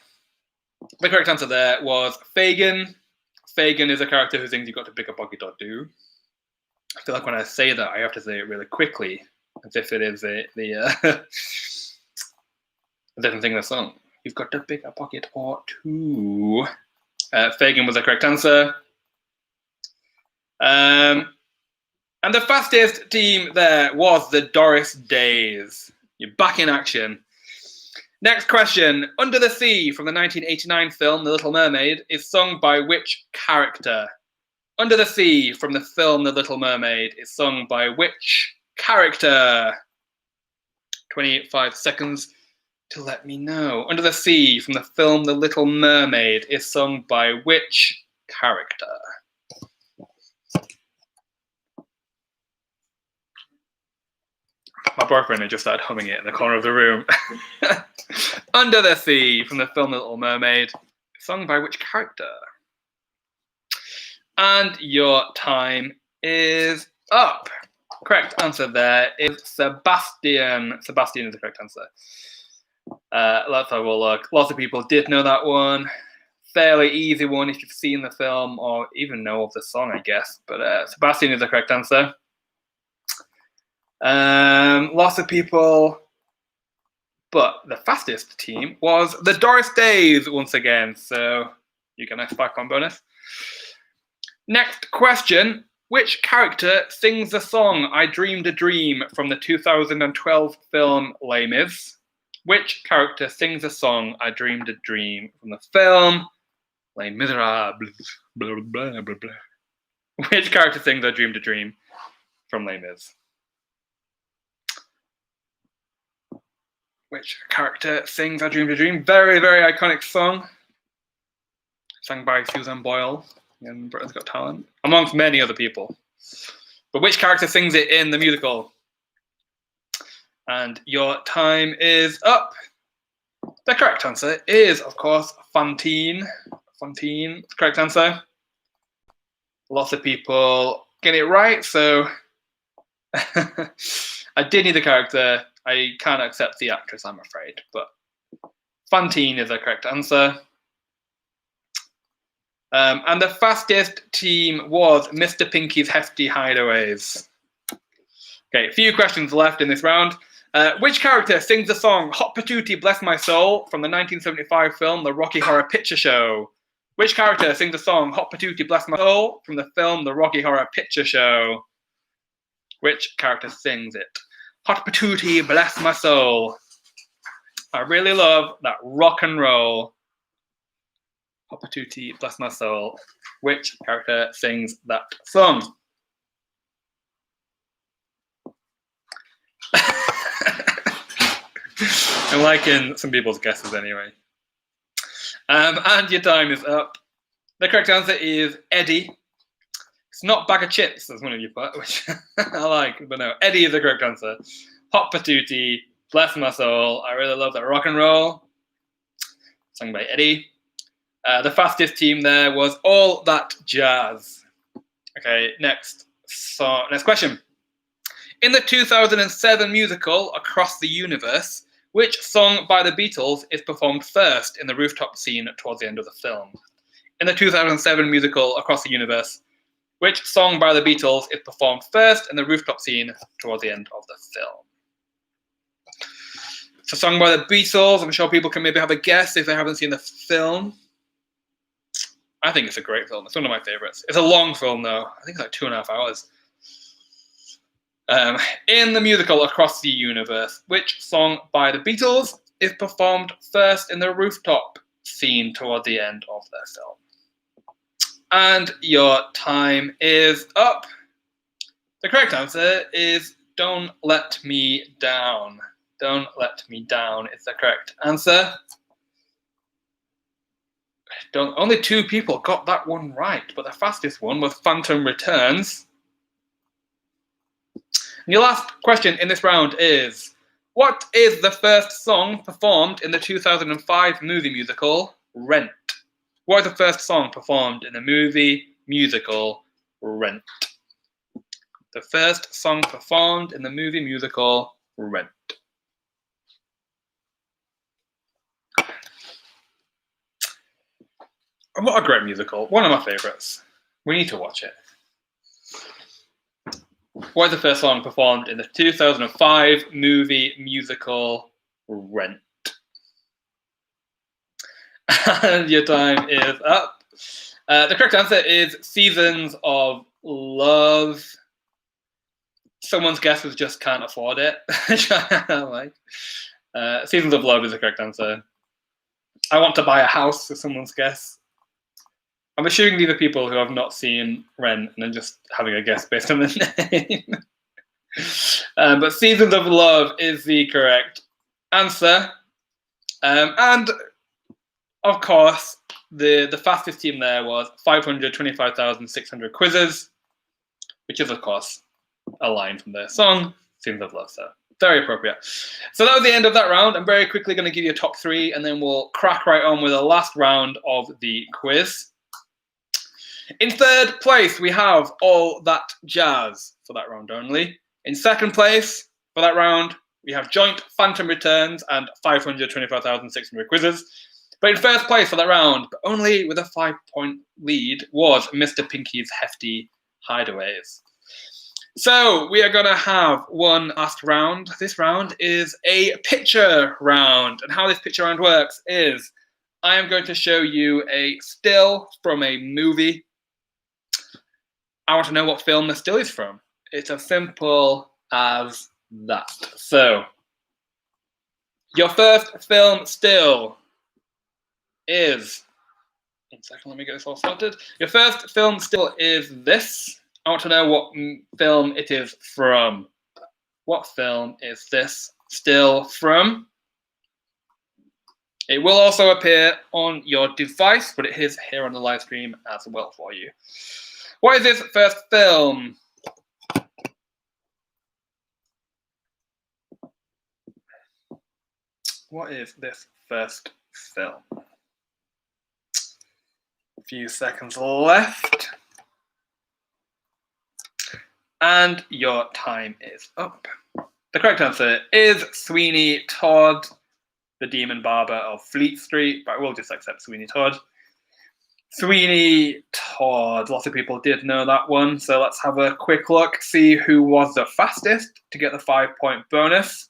[SPEAKER 1] The correct answer there was Fagin. Fagin is a character who sings You've Got to Pick a Pocket or Two. I feel like when I say that, I have to say it really quickly, as if it is a different thing in the song. You've got to pick a pocket or two. Fagin was the correct answer. And the fastest team there was the Doris Days. You're back in action. Next question. Under the Sea from the 1989 film The Little Mermaid is sung by which character? Under the Sea from the film The Little Mermaid is sung by which character? 25 seconds to let me know. Under the Sea from the film The Little Mermaid is sung by which character? My boyfriend had just started humming it in the corner of the room. Under the Sea from the film The Little Mermaid. Sung by which character? And your time is up. Correct answer there is Sebastian. Sebastian is the correct answer. Let's have a look. Lots of people did know that one. Fairly easy one if you've seen the film or even know of the song, I guess. But Sebastian is the correct answer. Lots of people, but the fastest team was the Doris Days once again. So you get a nice 5 point bonus. Next question. Which character sings the song I Dreamed a Dream from the 2012 film Les Mis? Which character sings the song I Dreamed a Dream from the film Les Miserables? Blah, blah, blah, blah. Which character sings I Dreamed a Dream from Les Mis? Which character sings I Dreamed a Dream? Very, very iconic song. Sung by Susan Boyle in Britain's Got Talent, amongst many other people. But which character sings it in the musical? And your time is up. The correct answer is, of course, Fantine. Fantine, the correct answer. Lots of people get it right, so I did need the character. I can't accept the actress, I'm afraid, but Fantine is the correct answer. And the fastest team was Mr. Pinky's Hefty Hideaways. Okay, a few questions left in this round. Which character sings the song Hot Patootie Bless My Soul from the 1975 film The Rocky Horror Picture Show? Which character sings the song Hot Patootie Bless My Soul from the film The Rocky Horror Picture Show? Which character sings it? Hot Patootie Bless My Soul. I really love that rock and roll. Hot Patootie Bless My Soul. Which character sings that song? I'm liking some people's guesses anyway. And your time is up. The correct answer is Eddie. It's not bag of chips, as one of you put, which I like, but no, Eddie is the correct answer. Hot Patootie, Bless My Soul. I really love that rock and roll. Sung by Eddie. The fastest team there was All That Jazz. Okay, next question. In the 2007 musical Across the Universe, which song by the Beatles is performed first in the rooftop scene towards the end of the film? In the 2007 musical Across the Universe, which song by the Beatles is performed first in the rooftop scene towards the end of the film? It's a song by the Beatles. I'm sure people can maybe have a guess if they haven't seen the film. I think it's a great film. It's one of my favorites. It's a long film, though. I think it's like 2.5 hours. In the musical Across the Universe, which song by the Beatles is performed first in the rooftop scene toward the end of their film? And your time is up. The correct answer is Don't Let Me Down. Don't Let Me Down is the correct answer. Only 2 people got that one right, but the fastest one was Phantom Returns. And your last question in this round is, what is the first song performed in the 2005 movie musical Rent? What is the first song performed in the movie musical Rent? The first song performed in the movie musical Rent. What a great musical. One of my favourites. We need to watch it. What is the first song performed in the 2005 movie musical Rent? And your time is up. The correct answer is Seasons of Love. Someone's guess was just Can't Afford It. Seasons of Love is the correct answer. I Want to Buy a House is someone's guess. I'm assuming these are people who have not seen Rent and are just having a guess based on the name. But Seasons of Love is the correct answer. And of course, the fastest team there was 525,600 quizzes, which is, of course, a line from the song, Seasons of Love. So Very appropriate. So that was the end of that round. I'm very quickly going to give you a top 3, and then we'll crack right on with the last round of the quiz. In third place, we have All That Jazz for that round only. In second place for that round, we have Joint Phantom Returns and 525,600 quizzes. But in first place for that round, but only with a 5-point lead, was Mr. Pinky's Hefty Hideaways. So we are going to have one last round. This round is a picture round. And how this picture round works is I am going to show you a still from a movie. I want to know what film the still is from. It's as simple as that. So your first film still is... One second, let me get this all sorted. Your first film still is this. I want to know what film it is from. What film is this still from? It will also appear on your device, but it is here on the live stream as well for you. What is this first film? What is this first film? A few seconds left. And your time is up. The correct answer is Sweeney Todd, the Demon Barber of Fleet Street, but we'll just accept Sweeney Todd. Sweeney Todd, lots of people did know that one, so let's have a quick look, see who was the fastest to get the 5-point bonus.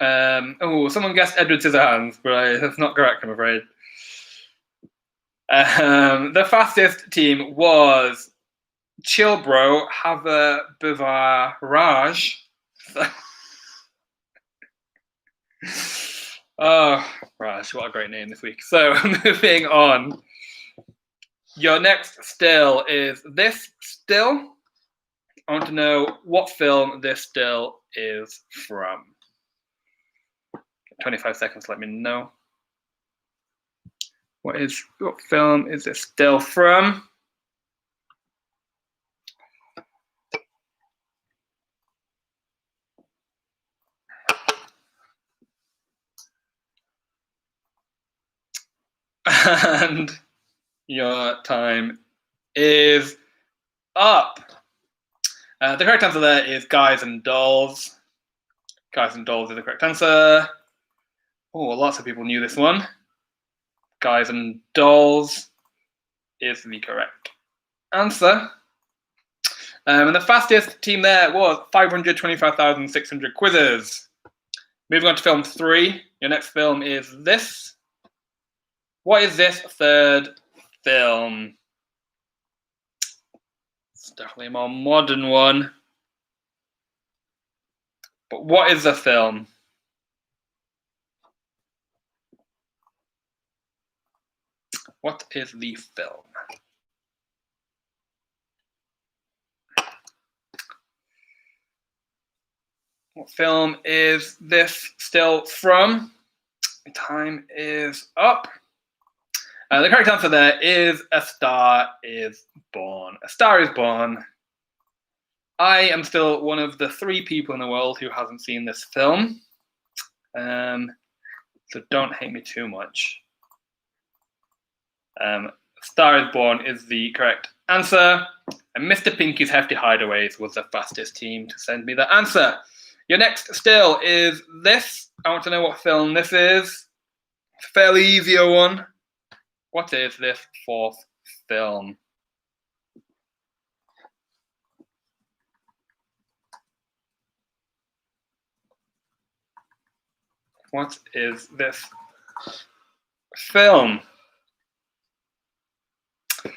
[SPEAKER 1] Someone guessed Edward Scissorhands, but that's not correct, I'm afraid. The fastest team was Chilbro, have a Bevarage. Oh, Raj, what a great name this week. So, moving on. Your next still is this still. I want to know what film this still is from. 25 seconds, let me know. What film is this still from? And your time is up. The correct answer there is Guys and Dolls. Guys and Dolls is the correct answer. Oh, lots of people knew this one. Guys and Dolls is the correct answer. And the fastest team there was 525,600 quizzes. Moving on to film 3. Your next film is this. What is this third film? It's definitely a more modern one. But what is the film? What is the film? What film is this still from? Time is up. The correct answer there is A Star is Born. A Star is Born. I am still one of the 3 people in the world who hasn't seen this film. So don't hate me too much. A Star is Born is the correct answer. And Mr. Pinky's Hefty Hideaways was the fastest team to send me the answer. Your next still is this. I want to know what film this is. It's a fairly easier one. What is this 4th film? What is this film? A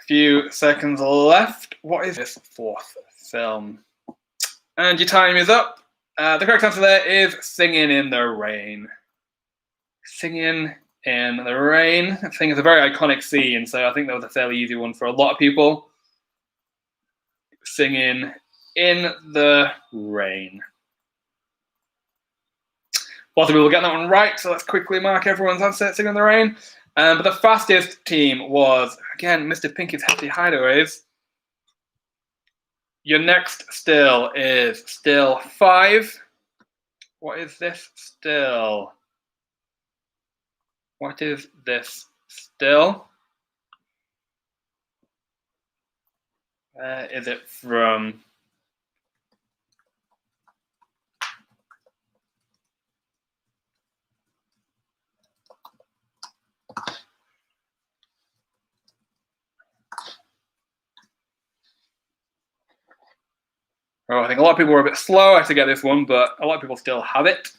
[SPEAKER 1] few seconds left. What is this 4th film? And your time is up. The correct answer there is Singing in the Rain. Singing in the Rain. I think it's a very iconic scene, so I think that was a fairly easy one for a lot of people. Singing in the Rain. Lots of people get that one right, so let's quickly mark everyone's answer, Singing in the Rain. But the fastest team was, again, Mr. Pinky's Hefty Hideaways. Your next still is still 5. What is this still? What is this still? Where is it from? Oh, I think a lot of people were a bit slow to get this one, but a lot of people still have it.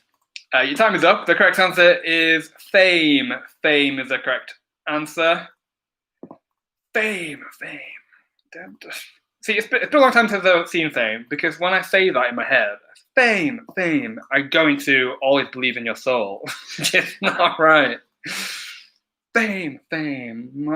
[SPEAKER 1] Your time is up. The correct answer is fame. Fame is the correct answer. Fame. See, it's been a long time since I've seen Fame, because when I say that in my head, fame, I'm going to always believe in your soul. It's not right. Fame,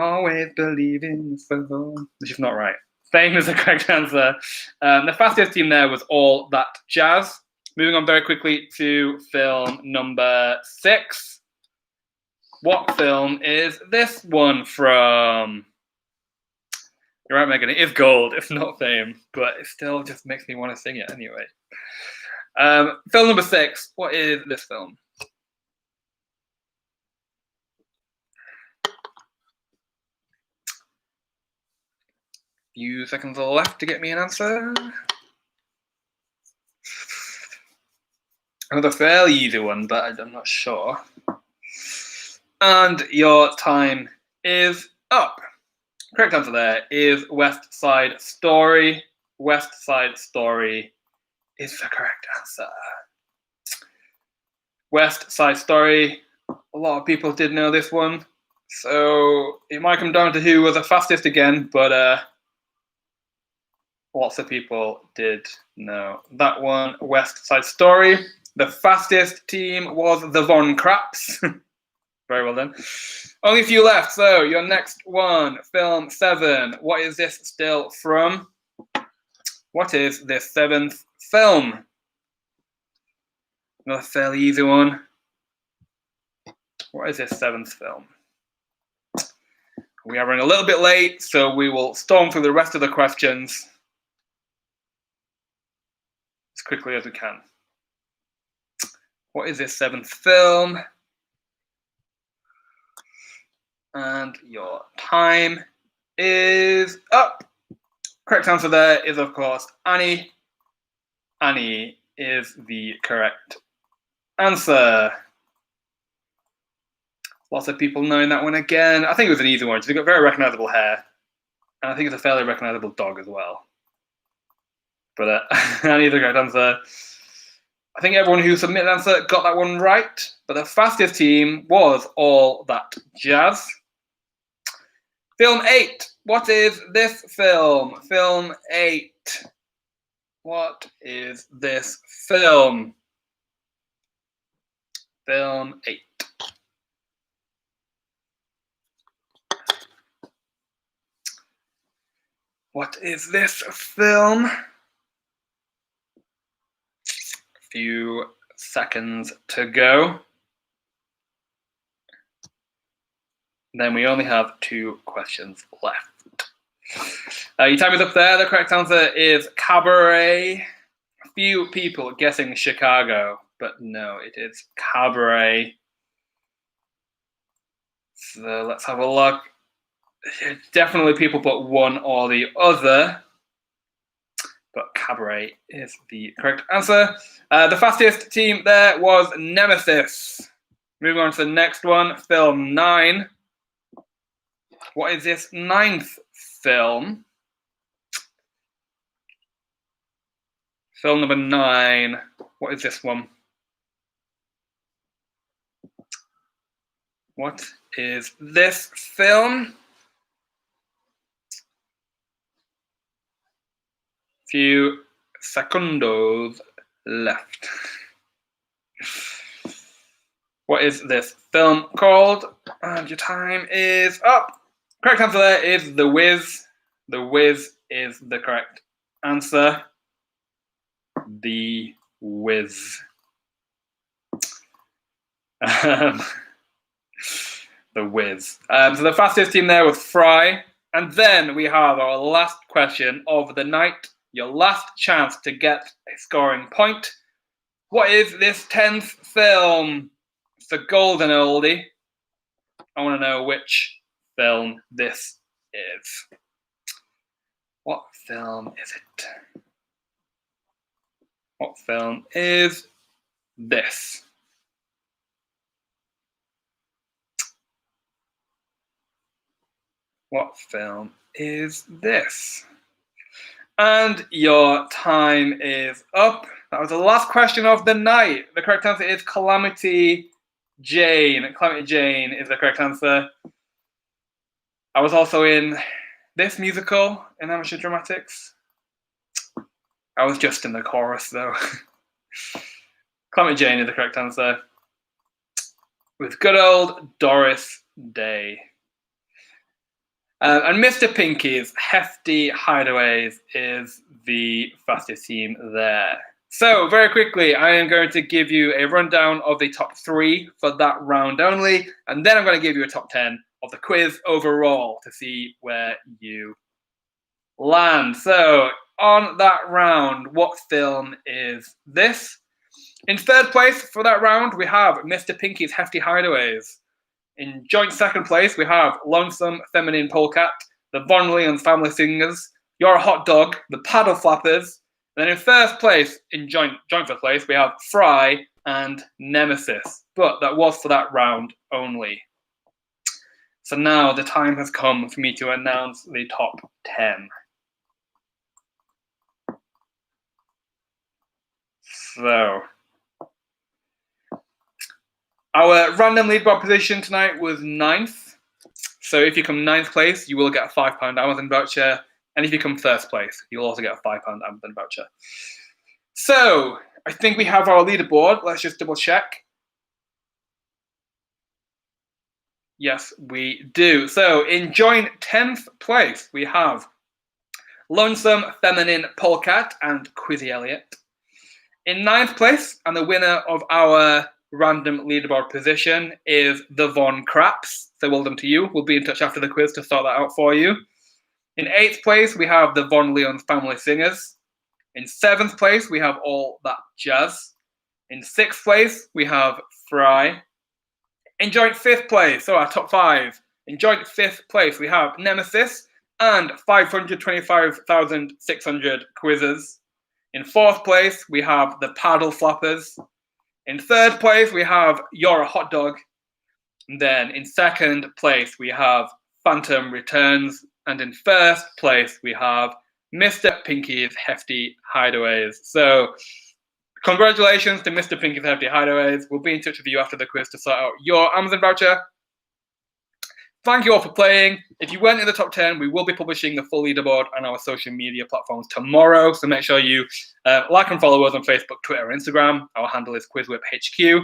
[SPEAKER 1] always believe in your soul. Which is not right. Fame is the correct answer. The fastest team there was All That Jazz. Moving on very quickly to film number 6. What film is this one from? You're right, Megan. It is Gold. It's not Fame, but it still just makes me want to sing it anyway. Film number 6. What is this film? Few seconds left to get me an answer. Another fairly easy one, but I'm not sure. And your time is up. Correct answer there is West Side Story. West Side Story is the correct answer. West Side Story. A lot of people did know this one. So it might come down to who was the fastest again, but lots of people did know that one. West Side Story. The fastest team was the Von Krapps. Very well done. Only a few left. So your next one, film 7. What is this still from? What is this 7th film? Another fairly easy one. What is this 7th film? We are running a little bit late, so we will storm through the rest of the questions as quickly as we can. What is this 7th film? And your time is up. Correct answer there is, of course, Annie. Annie is the correct answer. Lots of people knowing that one again. I think it was an easy one. She's got very recognizable hair. And I think it's a fairly recognizable dog as well. But Annie is the correct answer. I think everyone who submitted an answer got that one right. But the fastest team was All That Jazz. Film 8. What is this film? Film 8. What is this film? Film 8. What is this film? A few seconds to go. Then we only have 2 questions left. Your time is up there. The correct answer is Cabaret. A few people guessing Chicago, but no, it is Cabaret. So let's have a look. Definitely people put one or the other, but Cabaret is the correct answer. The fastest team there was Nemesis. Moving on to the next one, film 9. What is this 9th film? Film number 9. What is this one? What is this film? Few secondos left. What is this film called? And your time is up. Correct answer there is The Wiz. The Wiz is the correct answer. The Wiz. The Wiz. So the fastest team there was Fry. And then we have our last question of the night. your last chance to get a scoring point. What is this 10th film? It's a golden oldie. I want to know which film this is. What film is it? What film is this? What film is this? And your time is up. That was the last question of the night. The correct answer is Calamity Jane. Calamity Jane is the correct answer. I was also in this musical in Amateur Dramatics. I was just in the chorus though. Calamity Jane is the correct answer. With good old Doris Day. And Mr. Pinky's Hefty Hideaways is the fastest team there. So, very quickly, I am going to give you a rundown of the top 3 for that round only, and then I'm going to give you a top 10 of the quiz overall to see where you land. So, on that round, what film is this? In third place for that round, we have Mr. Pinky's Hefty Hideaways. In joint second place, we have Lonesome Feminine Polecat, the Von Leon's Family Singers, You're a Hot Dog, the Paddle Flappers. And then in first place, in joint first place, we have Fry and Nemesis. But that was for that round only. So now the time has come for me to announce the top 10. So, our random leaderboard position tonight was 9th. So if you come 9th place, you will get a £5 Amazon voucher. And if you come first place, you'll also get a £5 Amazon voucher. So I think we have our leaderboard. Let's just double check. Yes, we do. So in joint 10th place, we have Lonesome Feminine Polecat and Quizzy Elliott. In 9th place, and the winner of our random leaderboard position is the Von Craps. So well done to you. We'll be in touch after the quiz to sort that out for you. In 8th place, we have the Von Leon's Family Singers. In 7th place, we have All That Jazz. In 6th place, we have Fry. In joint 5th place, so our top 5. In joint 5th place, we have Nemesis and 525,600 quizzes. In 4th place, we have the Paddle Flappers. In 3rd place, we have You're a Hot Dog. And then in 2nd place, we have Phantom Returns. And in 1st place, we have Mr. Pinky's Hefty Hideaways. So, congratulations to Mr. Pinky's Hefty Hideaways. We'll be in touch with you after the quiz to sort out your Amazon voucher. Thank you all for playing. If you weren't in the top 10, we will be publishing the full leaderboard on our social media platforms tomorrow. So make sure you like and follow us on Facebook, Twitter, and Instagram. Our handle is QuizWhip HQ.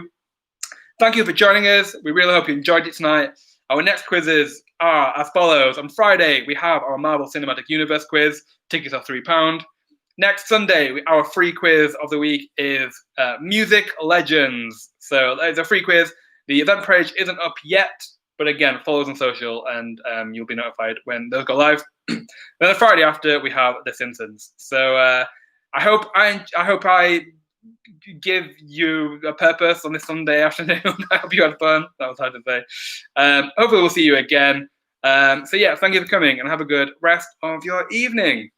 [SPEAKER 1] Thank you for joining us. We really hope you enjoyed it tonight. Our next quizzes are as follows. On Friday, we have our Marvel Cinematic Universe quiz. Tickets are £3. Next Sunday, our free quiz of the week is Music Legends. So there's a free quiz. The event page isn't up yet. But again, follow us on social and you'll be notified when those go live. Then the Friday after, we have The Simpsons. So I hope I give you a purpose on this Sunday afternoon. I hope you had fun. That was hard to say. Hopefully we'll see you again. So yeah, thank you for coming and have a good rest of your evening.